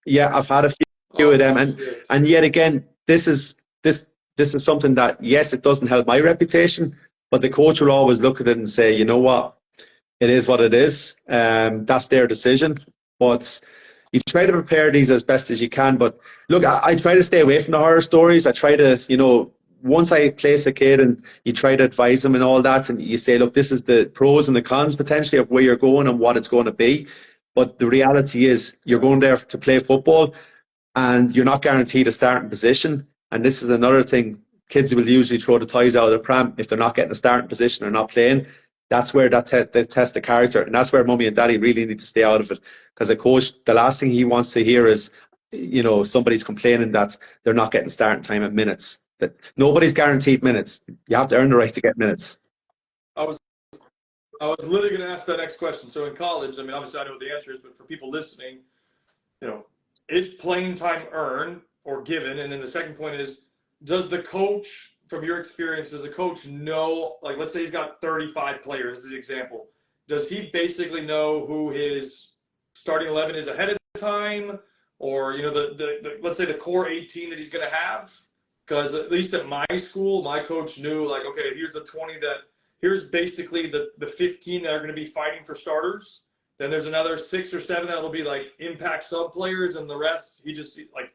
yeah, I've had a few Oh of them, and shit. and yet again, this is something that, yes, it doesn't help my reputation, but the coach will always look at it and say, you know what, it is what it is. That's their decision. But you try to prepare these as best as you can. But look, I try to stay away from the horror stories. I try to, once I place a kid and you try to advise them and all that, and you say, look, this is the pros and the cons potentially of where you're going and what it's going to be. But the reality is, you're Yeah. going there to play football, and you're not guaranteed a starting position. And this is another thing. Kids will usually throw the toys out of the pram if they're not getting a starting position or not playing. That's where they test the character, and that's where mummy and daddy really need to stay out of it. Because a coach, the last thing he wants to hear is, somebody's complaining that they're not getting starting time at minutes. That nobody's guaranteed minutes. You have to earn the right to get minutes. I was I was literally going to ask that next question. So in college, I mean, obviously I know what the answer is, but for people listening, you know, is playing time earned or given? And then the second point is, does the coach, from your experience, does the coach know, like, let's say he's got 35 players, as an example, does he basically know who his starting 11 is ahead of time? Or, the let's say the core 18 that he's going to have? Because at least at my school, my coach knew, like, okay, here's the 20 here's basically the 15 that are going to be fighting for starters. Then there's another 6 or 7 that will be like impact sub players, and the rest he just like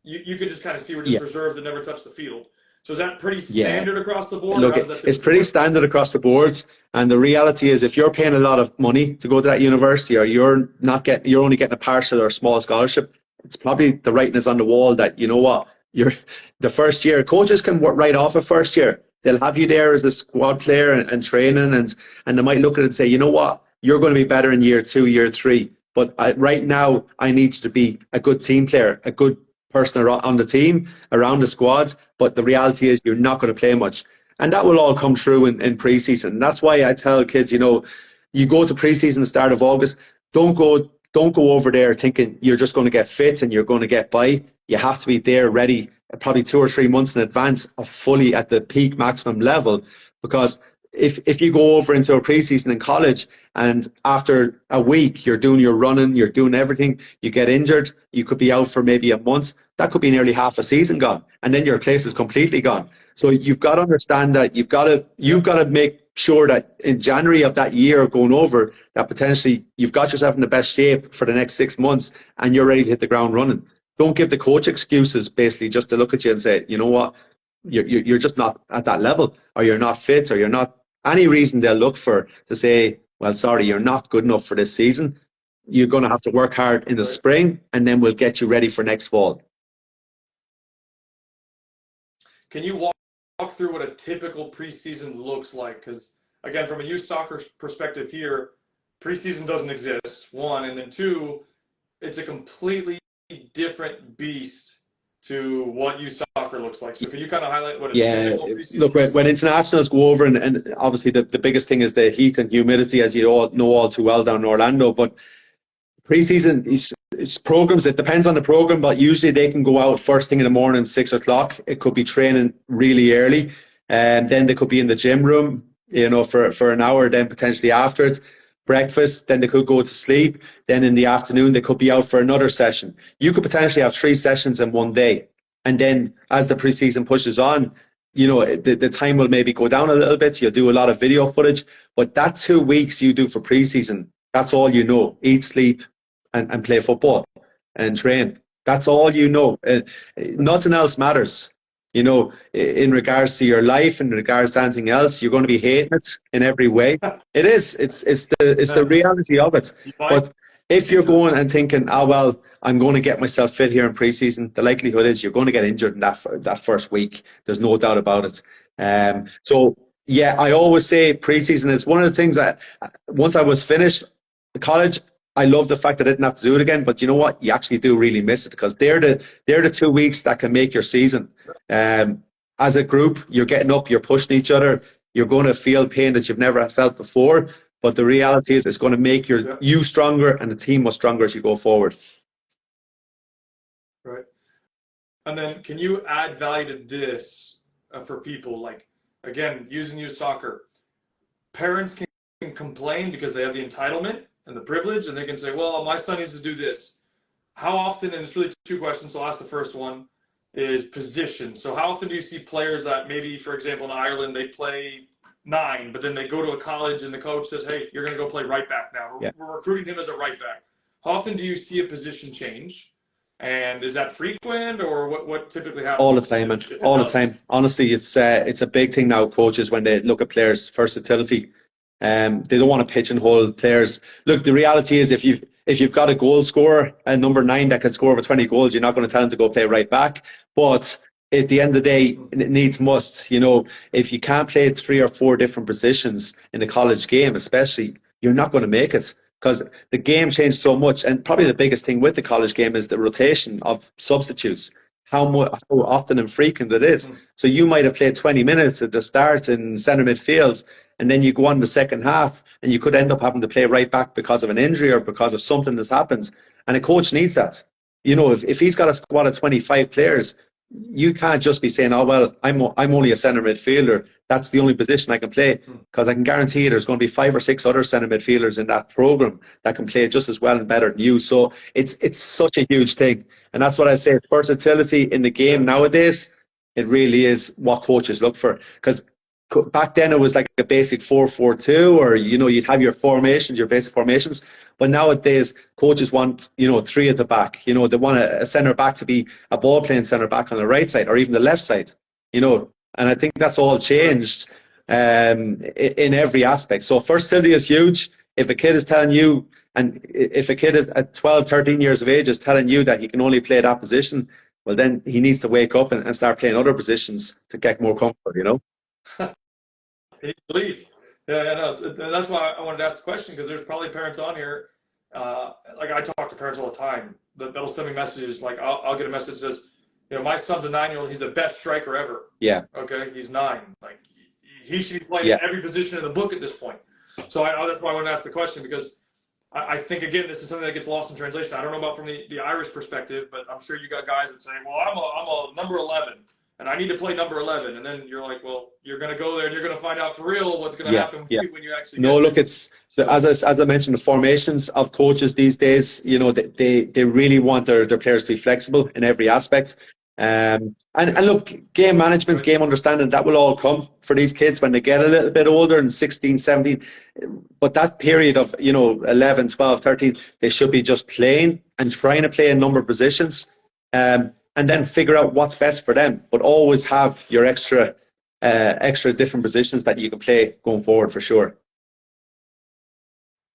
you could just kind of see were just Yeah, reserves that never touched the field. So is that pretty yeah. standard across the board, or Look, how does that it's typically pretty work? standard across the board. And the reality is, if you're paying a lot of money to go to that university, or you're only getting a partial or a small scholarship, it's probably the writing is on the wall that, you know what, you're the first year. Coaches can work right off a first year. They'll have you there as a squad player and training, and they might look at it and say, you know what, you're going to be better in year 2, year 3. But right now, I need you to be a good team player, a good person on the team, around the squad. But the reality is, you're not going to play much. And that will all come true in preseason. That's why I tell kids, you go to preseason the start of August, don't go over there thinking you're just going to get fit and you're going to get by. You have to be there ready probably 2 or 3 months in advance of fully at the peak maximum level. Because if you go over into a preseason in college and after a week you're doing your running, you're doing everything, you get injured, you could be out for maybe a month, that could be nearly half a season gone, and then your place is completely gone. So you've got to understand that you've Yep. got to make sure that in January of that year going over, that potentially you've got yourself in the best shape for the next 6 months and you're ready to hit the ground running. Don't give the coach excuses basically just to look at you and say, you know what, you're just not at that level, or you're not fit, or you're not, any reason they'll look for to say, well, sorry, you're not good enough for this season. You're going to have to work hard in the Right. spring, and then we'll get you ready for next fall. Can you walk through what a typical preseason looks like? Because again, from a youth soccer perspective here, preseason doesn't exist. One, and then two, it's a completely different beast to what youth soccer looks like. So can you kind of highlight what a Yeah, typical look, preseason when, looks when like? internationals go over, and obviously the biggest thing is the heat and humidity, as you all know all too well down in Orlando. But preseason it's programs. It depends on the program, but usually they can go out first thing in the morning, 6 o'clock. It could be training really early, and then they could be in the gym room, for an hour. Then potentially afterwards, breakfast. Then they could go to sleep. Then in the afternoon, they could be out for another session. You could potentially have 3 sessions in one day, and then as the preseason pushes on, the time will maybe go down a little bit. So you'll do a lot of video footage, but that 2 weeks you do for preseason, that's all you know. Eat, sleep, and play football. and train. That's all you know. Nothing else matters. You know, in regards to your life, in regards to anything else, you're going to be hating it in every way. It is. It's the reality of it. You buy But if you're into it. going and thinking, oh well, I'm going to get myself fit here in preseason, the likelihood is you're going to get injured in that first week. There's no doubt about it. So yeah, I always say preseason is one of the things that once I was finished college, I love the fact that I didn't have to do it again. But you know what? You actually do really miss it because they're the 2 weeks that can make your season. As a group, you're getting up, you're pushing each other, you're going to feel pain that you've never felt before. But the reality is, it's going to make you stronger and the team much stronger as you go forward. Right. And then, can you add value to this for people? Like, again, using youth soccer, parents can complain because they have the entitlement and the privilege, and they can say, well, my son needs to do this. How often, and it's really two questions, so I'll ask the first one, is position. So how often do you see players that maybe, for example, in Ireland, they play 9, but then they go to a college and the coach says, hey, you're going to go play right back now. We're recruiting him as a right back. How often do you see a position change? And is that frequent, or what typically happens? All the time, man. All the time. Honestly, it's a big thing now, coaches, when they look at players' versatility. They don't want to pigeonhole players. Look, the reality is, if you've got a goal scorer, a number 9 that can score over 20 goals, you're not going to tell him to go play right back. But at the end of the day, it needs must. You know, if you can't play 3 or 4 different positions in a college game, especially, you're not going to make it. Because the game changed so much, and probably the biggest thing with the college game is the rotation of substitutes. How often and frequent it is. So you might have played 20 minutes at the start in centre midfield, and then you go on the second half, and you could end up having to play right back because of an injury or because of something that's happened. And a coach needs that. You know, if he's got a squad of 25 players, you can't just be saying, oh, well, I'm only a centre midfielder. That's the only position I can play. Because I can guarantee you there's going to be 5 or 6 other centre midfielders in that programme that can play just as well and better than you. So it's such a huge thing. And that's what I say, versatility in the game nowadays, it really is what coaches look for. Because back then it was like a basic 4-4-2, or, you know, you'd have your formations, your basic formations. But nowadays, coaches want, 3 at the back. You know, they want a centre back to be a ball playing centre back on the right side or even the left side, you know. And I think that's all changed in every aspect. So versatility is huge. If a kid is telling you, and if a kid at 12, 13 years of age is telling you that he can only play that position, well, then he needs to wake up and start playing other positions to get more comfort, you know. He believe. Yeah, no, that's why I wanted to ask the question, because there's probably parents on here. Like, I talk to parents all the time that'll send me messages. Like, I'll get a message that says, my son's a 9-year-old. He's the best striker ever. Yeah. Okay, he's 9. Like, he should be playing every position in the book at this point. So that's why I wanted to ask the question, because I think, again, this is something that gets lost in translation. I don't know about from the Irish perspective, but I'm sure you got guys that say, well, I'm a number 11. And I need to play number 11. And then you're like, well, you're going to go there and you're going to find out for real what's going to happen when you actually look, it's, as I mentioned, the formations of coaches these days, they really want their players to be flexible in every aspect. And look, game management, game understanding, that will all come for these kids when they get a little bit older, and 16, 17. But that period of, 11, 12, 13, they should be just playing and trying to play a number of positions. And then figure out what's best for them, but always have your extra different positions that you can play going forward for sure.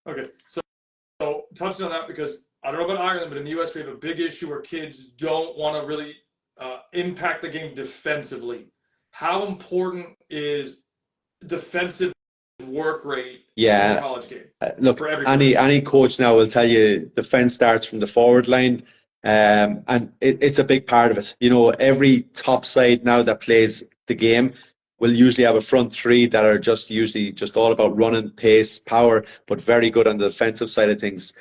Okay, so touching on that, because I don't know about Ireland, but in the US we have a big issue where kids don't want to really impact the game defensively. How important is defensive work rate in the college game? Look, any coach now will tell you defense starts from the forward line. And it's a big part of it. Every top side now that plays the game will usually have a front 3 that are usually just all about running, pace, power, but very good on the defensive side of things.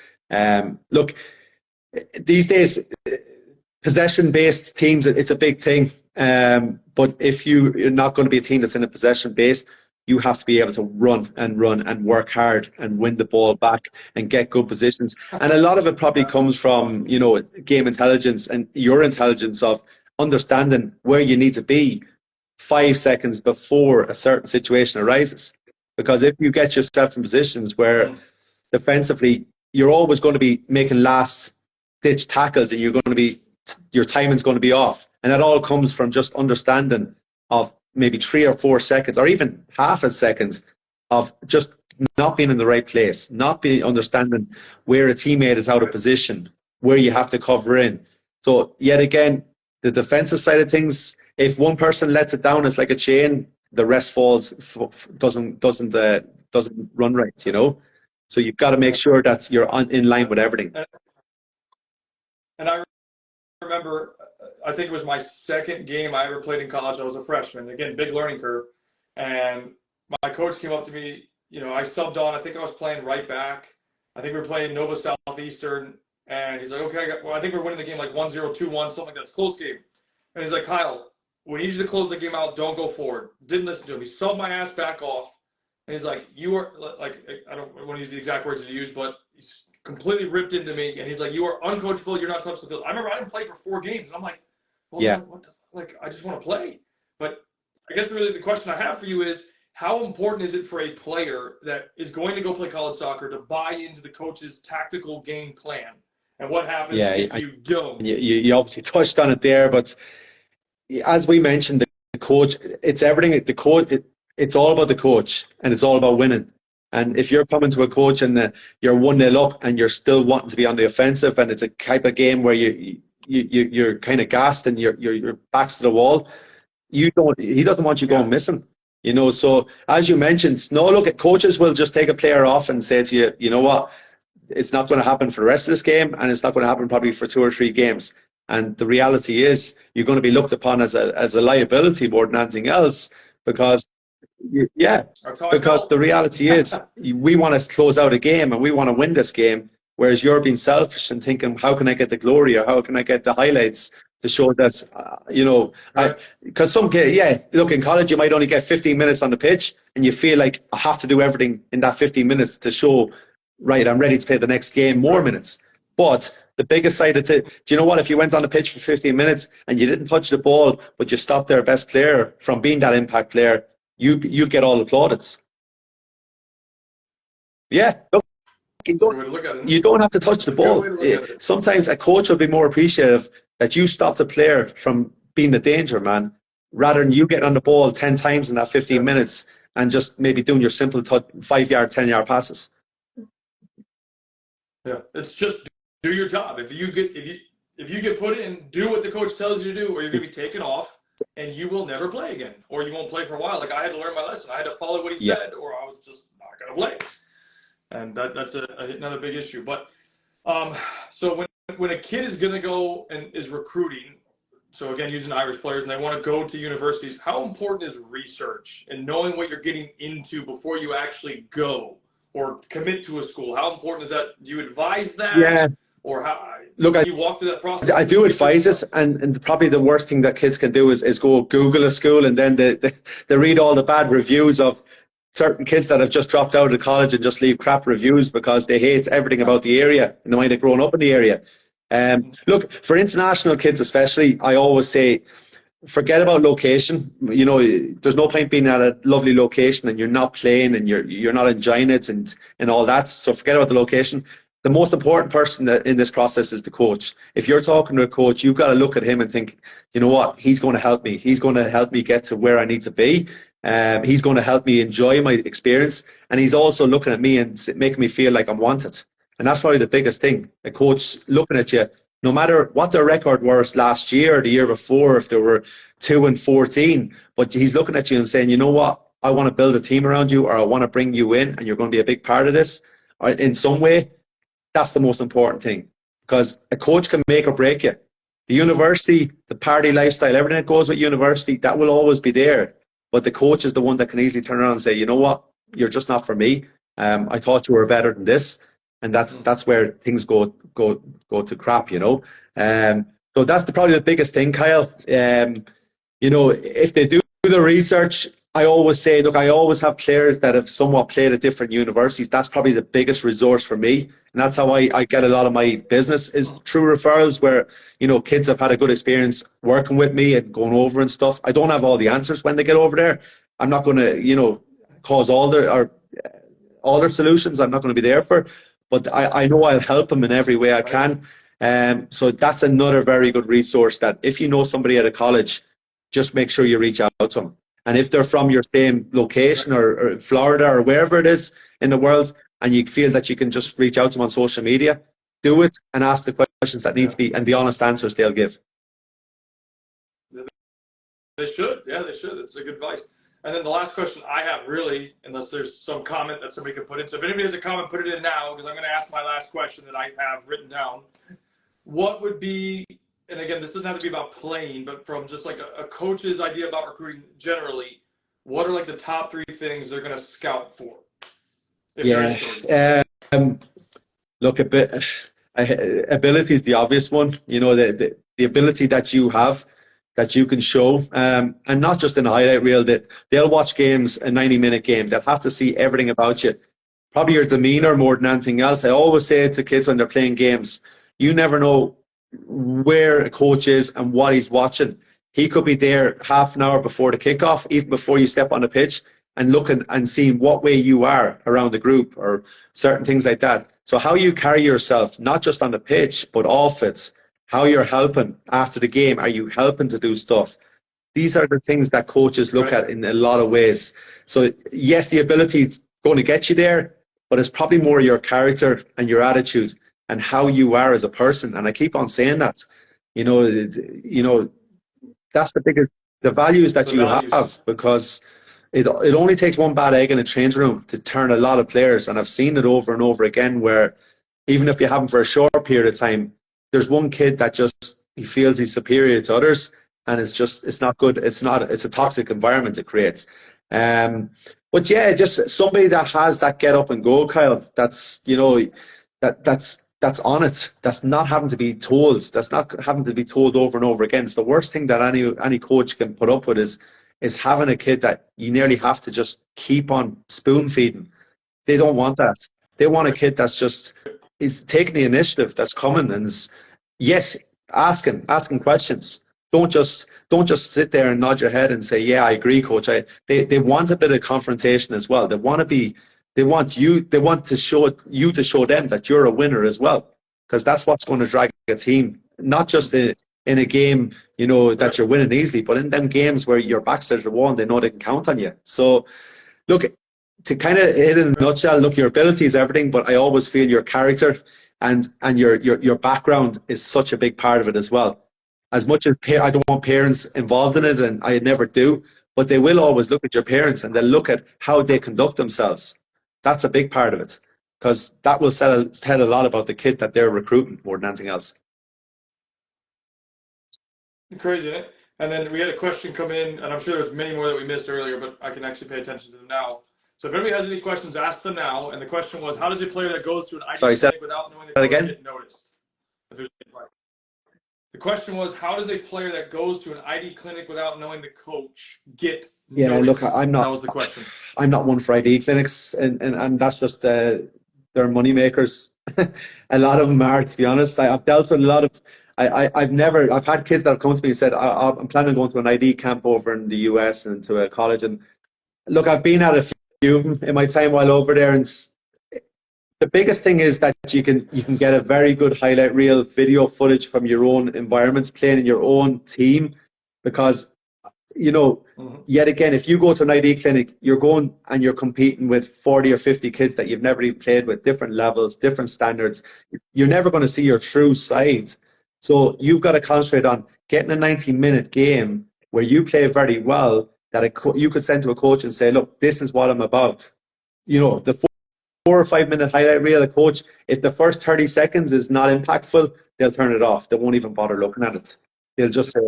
Look, these days, possession-based teams, it's a big thing. But if you're not going to be a team that's in a possession-based, you have to be able to run and work hard and win the ball back and get good positions. And a lot of it probably comes from, game intelligence and your intelligence of understanding where you need to be 5 seconds before a certain situation arises. Because if you get yourself in positions where defensively you're always going to be making last ditch tackles and your timing's going to be off. And that all comes from just understanding of maybe 3 or 4 seconds or even half a seconds of just not being in the right place, not being understanding where a teammate is out of position, where you have to cover in. So yet again, the defensive side of things, if one person lets it down, it's like a chain. The rest falls, doesn't run right, you know. So you've got to make sure that you're in line with everything. And I remember, I think it was my second game I ever played in college. I was a freshman. Again, big learning curve. And my coach came up to me. You know, I subbed on. I think I was playing right back. I think we were playing Nova Southeastern. And he's like, okay, I think we're winning the game like 1-0, 2-1, something like that. It's a close game. And he's like, Kyle, we need you to close the game out. Don't go forward. Didn't listen to him. He subbed my ass back off. And he's like, you are, like, I don't want to use the exact words that he used, but he's completely ripped into me. And he's like, you are uncoachable. You're not touching the field. I remember I didn't play for 4 games. And I'm like, well, Yeah. what the, like, I just want to play. But I guess really the question I have for you is, how important is it for a player that is going to go play college soccer to buy into the coach's tactical game plan? And what happens if you don't? You obviously touched on it there, but as we mentioned, the coach, it's everything. The coach, it's all about the coach, and it's all about winning. And if you're coming to a coach and you're 1-0 up and you're still wanting to be on the offensive, and it's a type of game where you're kind of gassed and your back's to the wall, he doesn't want you going missing. You know, so as you mentioned, no, look, coaches will just take a player off and say to you, you know what, it's not going to happen for the rest of this game, and it's not going to happen probably for 2 or 3 games. And the reality is, you're going to be looked upon as a liability more than anything else, because the reality is, we want to close out a game and we want to win this game, whereas you're being selfish and thinking, how can I get the glory, or how can I get the highlights to show that, because some kids, look, in college you might only get 15 minutes on the pitch and you feel like I have to do everything in that 15 minutes to show, right, I'm ready to play the next game, more minutes. But the biggest side of it, do you know what? If you went on the pitch for 15 minutes and you didn't touch the ball, but you stopped their best player from being that impact player, you get all the plaudits. Yeah, look, you don't have to touch the ball. Sometimes a coach will be more appreciative that you stopped a player from being the danger man, rather than you getting on the ball 10 times in that 15 minutes and just maybe doing your simple 5-yard, 10-yard passes. Yeah, it's just do your job. If you get put in, do what the coach tells you to do, or you're going to be taken off and you will never play again, or you won't play for a while. Like, I had to learn my lesson. I had to follow what he said, or I was just not going to play. And that's another big issue. But so when a kid is going to go and is recruiting, so again, using Irish players, and they want to go to universities, how important is research and knowing what you're getting into before you actually go or commit to a school? How important is that? Do you advise that? Yeah. Or how? Look, you walk through that process? I do advise it, and probably the worst thing that kids can do is go Google a school, and then they read all the bad reviews of certain kids that have just dropped out of college and just leave crap reviews because they hate everything about the area and they might have grown up in the area. Look, for international kids especially, I always say, forget about location. You know, there's no point being at a lovely location and you're not playing and you're not enjoying it and all that. So forget about the location. The most important person in this process is the coach. If you're talking to a coach, you've got to look at him and think, you know what, he's going to help me. He's going to help me get to where I need to be. He's going to help me enjoy my experience. And he's also looking at me and making me feel like I'm wanted. And that's probably the biggest thing. A coach looking at you, no matter what their record was last year or the year before, if they were 2-14, but he's looking at you and saying, you know what, I want to build a team around you, or I want to bring you in and you're going to be a big part of this, or in some way. That's the most important thing, because a coach can make or break you. The university, the party lifestyle, everything that goes with university, that will always be there. But the coach is the one that can easily turn around and say, you know what, you're just not for me. I thought you were better than this. And that's where things go to crap, you know. So that's probably the biggest thing, Kyle. You know, if they do the research, I always say, look, I always have players that have somewhat played at different universities. That's probably the biggest resource for me. And that's how I get a lot of my business, is through referrals, where, you know, kids have had a good experience working with me and going over and stuff. I don't have all the answers when they get over there. I'm not going to, you know, cause all their solutions. I'm not going to be there for. But I know I'll help them in every way I can. So that's another very good resource that if you know somebody at a college, just make sure you reach out to them. And if they're from your same location or Florida or wherever it is in the world, and you feel that you can just reach out to them on social media, do it and ask the questions that need to be, and the honest answers they'll give. They should. Yeah, they should. That's a good advice. And then the last question I have, really, unless there's some comment that somebody can put in. So if anybody has a comment, put it in now, because I'm going to ask my last question that I have written down. What would be, and again, this doesn't have to be about playing, but from just like a coach's idea about recruiting generally, what are like the top 3 things they're going to scout for? Look, ability is the obvious one. You know, the ability that you have, that you can show, and not just in a highlight reel. That they'll watch games, a 90-minute game. They'll have to see everything about you. Probably your demeanor more than anything else. I always say to kids when they're playing games, you never know where a coach is and what he's watching. He could be there half an hour before the kickoff, even before you step on the pitch, and looking and seeing what way you are around the group or certain things like that. So how you carry yourself, not just on the pitch, but off it, how you're helping after the game. Are you helping to do stuff? These are the things that coaches look at in a lot of ways. So yes, the ability is going to get you there, but it's probably more your character and your attitude and how you are as a person. And I keep on saying that, you know, that's the biggest, the values that you have, because it only takes one bad egg in a change room to turn a lot of players. And I've seen it over and over again, where even if you have them for a short period of time, there's one kid that just, he feels he's superior to others, and it's not good. It's a toxic environment it creates. But yeah, just somebody that has that get up and go, Kyle, that's, you know, that's on it. That's not having to be told. That's not having to be told over and over again. It's the worst thing that any coach can put up with is having a kid that you nearly have to just keep on spoon feeding. They don't want that. They want a kid that's just is taking the initiative, that's coming and is, yes, asking questions. Don't just sit there and nod your head and say, yeah, I agree, coach. They want a bit of confrontation as well. They want to show you to show them that you're a winner as well, because that's what's going to drag a team, not just in a game, you know, that you're winning easily, but in them games where your back's to the wall and they know they can count on you. So look, to kind of hit in a nutshell, look, your ability is everything, but I always feel your character and your background is such a big part of it as well. As much as I don't want parents involved in it, and I never do, but they will always look at your parents and they'll look at how they conduct themselves. That's a big part of it, because that will tell a lot about the kid that they're recruiting more than anything else. Crazy, isn't it? And then we had a question come in, and I'm sure there's many more that we missed earlier, but I can actually pay attention to them now. So if anybody has any questions, ask them now. And the question was, how does a player that goes through an ID clinic without knowing the coach get noticed? The question was, how does a player that goes to an ID clinic without knowing the coach get noticed? Look, I'm not. That was the question. I'm not one for ID clinics, and that's just they're money makers. A lot of them are, to be honest. I've dealt with a lot of. I've had kids that have come to me and said, I'm planning on going to an ID camp over in the US and to a college. And look, I've been at a few of them in my time while over there, and the biggest thing is that you can get a very good highlight reel video footage from your own environments, playing in your own team, because, you know, yet again, if you go to an ID clinic, you're going and you're competing with 40 or 50 kids that you've never even played with, different levels, different standards. You're never going to see your true side. So you've got to concentrate on getting a 90-minute game where you play very well, that you could send to a coach and say, look, this is what I'm about. You know, the 4 or 5 minute highlight reel, a coach, if the first 30 seconds is not impactful, they'll turn it off. They won't even bother looking at it. They'll just say,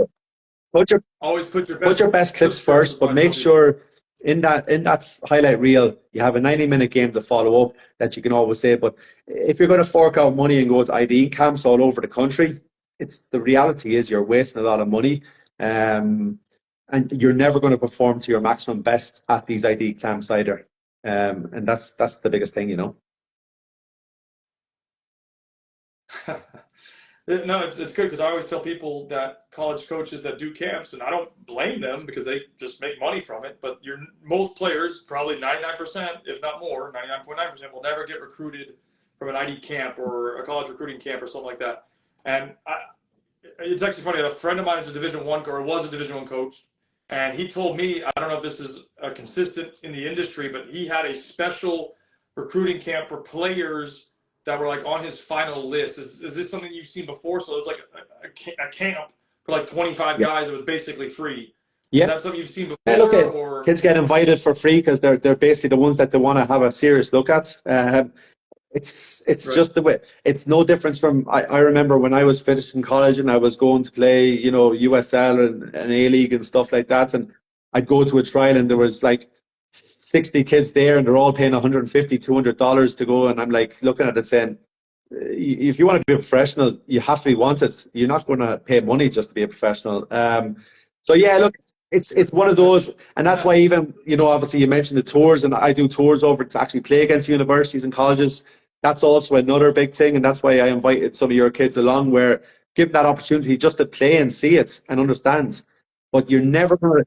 put your best clips first, but make sure in that highlight reel you have a 90-minute game to follow up that you can always say. But if you're going to fork out money and go to ID camps all over the country, the reality is you're wasting a lot of money, and you're never going to perform to your maximum best at these ID camps either. And that's the biggest thing, you know. No, it's good, because I always tell people that college coaches that do camps, and I don't blame them because they just make money from it, but most players, probably 99%, if not more, 99.9%, will never get recruited from an ID camp or a college recruiting camp or something like that. And it's actually funny. A friend of mine is a Division One or was a Division One coach, and he told me, I don't know if this is consistent in the industry, but he had a special recruiting camp for players that were like on his final list. Is this something you've seen before? So it's like a camp for like 25 guys. It was basically free. Yeah. Is that something you've seen before? Yeah, look, or kids get invited for free because they're basically the ones that they want to have a serious look at. It's Right. just the way. It's no difference from I remember when I was finishing college and I was going to play, you know, USL and A League and stuff like that, and I'd go to a trial and there was like 60 kids there and they're all paying $150, $200 to go, and I'm like looking at it saying, if you want to be a professional, you have to be wanted. You're not going to pay money just to be a professional. So yeah, look, it's one of those, and that's why even, you know, obviously you mentioned the tours, and I do tours over to actually play against universities and colleges. That's also another big thing, and that's why I invited some of your kids along, where give that opportunity just to play and see it and understand. But you're never gonna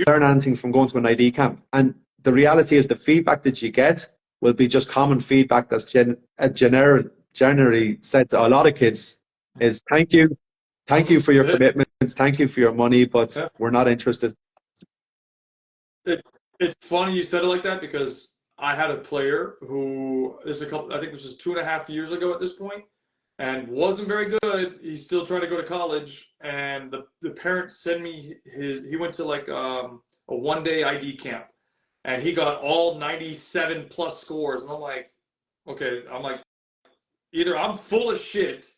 learn anything from going to an ID camp. And the reality is the feedback that you get will be just common feedback that's generally said to a lot of kids is thank you for your commitments, thank you for your money, but we're not interested. It's funny you said it like that, because I had a player who I think this was 2.5 years ago at this point, and wasn't very good. He's still trying to go to college, and the parents sent me he went to like a 1-day ID camp, and he got all 97 plus scores, and I'm like, okay, either I'm full of shit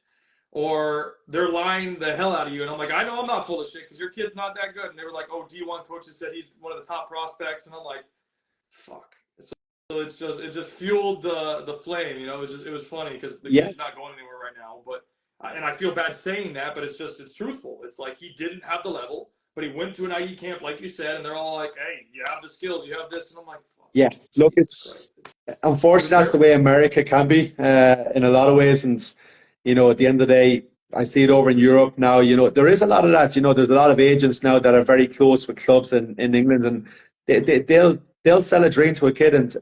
or they're lying the hell out of you. And I'm like, I know I'm not full of shit because your kid's not that good. And they were like, oh, D1 coaches said he's one of the top prospects. And I'm like, fuck. So it just fueled the flame, you know. It was funny because the kid's not going anywhere right now. But and I feel bad saying that, but it's truthful. It's like he didn't have the level, but he went to an IE camp, like you said, and they're all like, hey, you have the skills, you have this. And I'm like, fuck. Yeah, look, it's unfortunately that's the way America can be in a lot of ways. And, you know, at the end of the day, I see it over in Europe now. You know, there is a lot of that. You know, there's a lot of agents now that are very close with clubs in England, and they'll sell a dream to a kid, and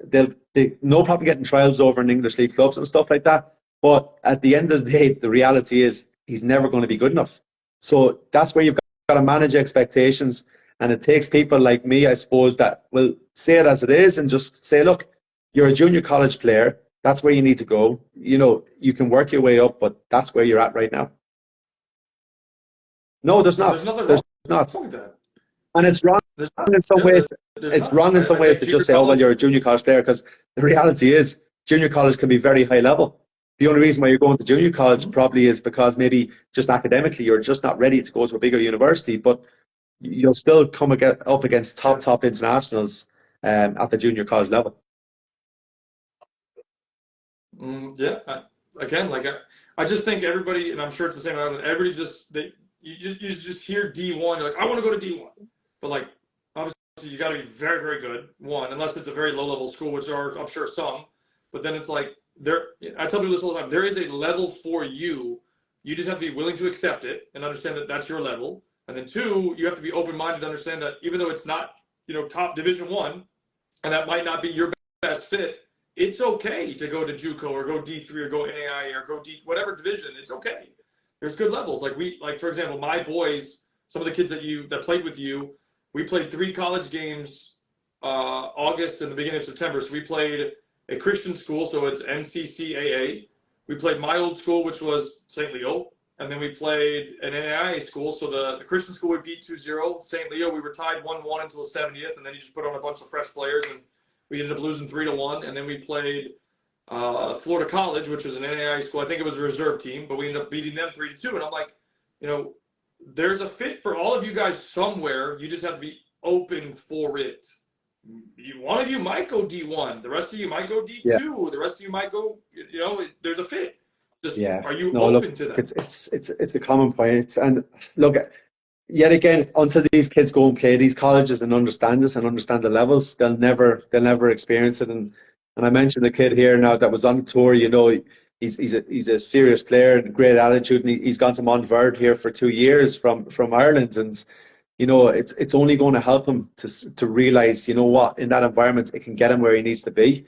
they no problem getting trials over in English league clubs and stuff like that. But at the end of the day, the reality is he's never going to be good enough. So that's where you've got to manage expectations. And it takes people like me, I suppose, that will say it as it is and just say, look, you're a junior college player. That's where you need to go. You know, you can work your way up, but that's where you're at right now. No, there's not. There's not. And it's wrong in some ways. It's wrong in some ways to just say, oh, well, you're a junior college player, because the reality is junior college can be very high level. The only reason why you're going to junior college probably is because maybe just academically you're just not ready to go to a bigger university, but you'll still come up against top internationals at the junior college level. I just think everybody, and I'm sure it's the same in Ireland, everybody you just hear D1, you're like, I want to go to D1. But like, obviously you got to be very, very good, one, unless it's a very low level school, which are, I'm sure, some. But then it's like, I tell people this all the time, there is a level for you. You just have to be willing to accept it and understand that that's your level. And then two, you have to be open-minded to understand that even though it's not, you know, top Division I, and that might not be your best fit, it's okay to go to JUCO or go D3 or go NAI or go whatever division. It's okay. There's good levels. Like for example, my boys, some of the kids that played with you, we played 3 college games, August and the beginning of September. So we played a Christian school, so it's NCCAA. We played my old school, which was St. Leo. And then we played an NAIA school. So the Christian school would beat 2-0. St. Leo, we were tied 1-1 until the 70th. And then you just put on a bunch of fresh players, and we ended up losing 3-1. And then we played Florida College, which was an NAIA school. I think it was a reserve team, but we ended up beating them 3-2. And I'm like, you know, there's a fit for all of you guys somewhere. You just have to be open for it. One of you might go D1. The rest of you might go D2. Yeah. The rest of you might go, you know, there's a fit. Just, are you open to that? It's a common point. And look, yet again, until these kids go and play these colleges and understand this and understand the levels, they'll never experience it. And I mentioned a kid here now that was on the tour. You know, he's a serious player and great attitude, and he's gone to Montverde here for 2 years from Ireland. And you know, it's only going to help him to realize, you know what, in that environment, it can get him where he needs to be.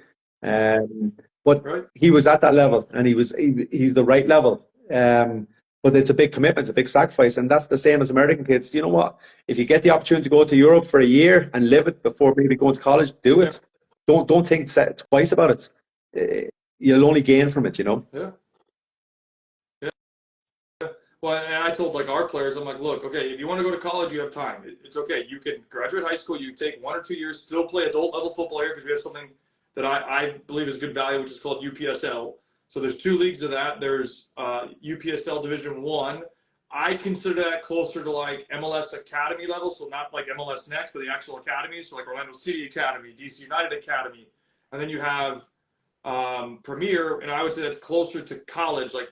But he was at that level, and he's the right level. But it's a big commitment, it's a big sacrifice, and that's the same as American kids. You know what? If you get the opportunity to go to Europe for a year and live it before maybe going to college, do it. Don't think twice about it. You'll only gain from it, you know. Yeah. Well, and I told like our players, I'm like, look, okay, if you want to go to college, you have time. It's okay. You can graduate high school, you take 1 or 2 years, still play adult level football here because we have something that I believe is good value, which is called UPSL. So there's 2 leagues of that. There's UPSL Division One. I consider that closer to like MLS Academy level, so not like MLS Next, but the actual academies, so like Orlando City Academy, DC United Academy, and then you have Premier, and I would say that's closer to college. Like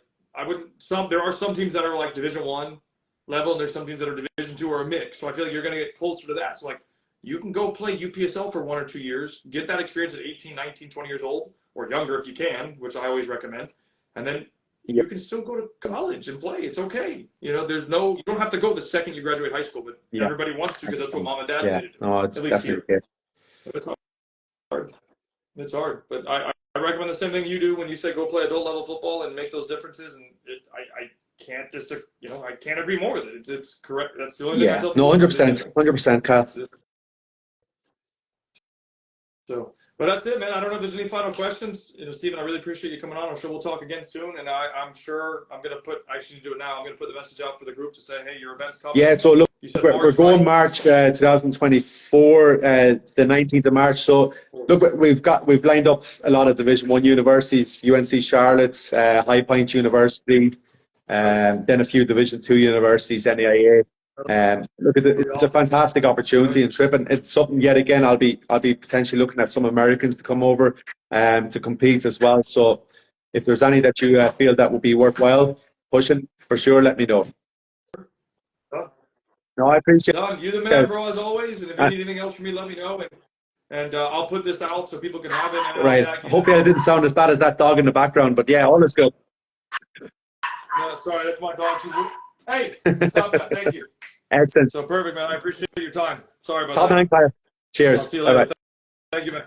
there are some teams that are like Division One level, and there's some teams that are Division Two or a mix. So I feel like you're going to get closer to that. So like you can go play UPSL for 1 or 2 years, get that experience at 18, 19, 20 years old, or younger if you can, which I always recommend. And then you can still go to college and play. It's okay. You know, you don't have to go the second you graduate high school, but everybody wants to because that's what mom and dad say to do. No, it's definitely here. It's hard. It's hard, but I recommend the same thing you do when you say go play adult level football and make those differences. And I can't I can't agree more with it. It's correct. That's the only thing I tell people. No, 100%, Kyle. So, but that's it, man. I don't know if there's any final questions. You know, Stephen, I really appreciate you coming on. I'm sure we'll talk again soon. And I'm sure I'm going to I should do it now. I'm going to put the message out for the group to say, hey, your event's coming. Yeah, so look, we're going March 2024, the 19th of March. So look, we've lined up a lot of Division One universities, UNC Charlotte, High Point University, then a few Division Two universities, NAIA. Look, it's a fantastic opportunity and trip, and it's something yet again I'll be potentially looking at some Americans to come over to compete as well. So if there's any that you feel that would be worthwhile pushing, for sure, let me know. No, I appreciate it. You're the man, bro, as always. And if you need anything else from me, let me know. And I'll put this out so people can have it. And right. Hopefully I didn't sound as bad as that dog in the background, but yeah, all is good. No, sorry, that's my dog. Hey, stop that. Thank you. Excellent. So perfect, man. I appreciate your time. Sorry about that. Top man, Cheers. I'll see you later. Thank you, man.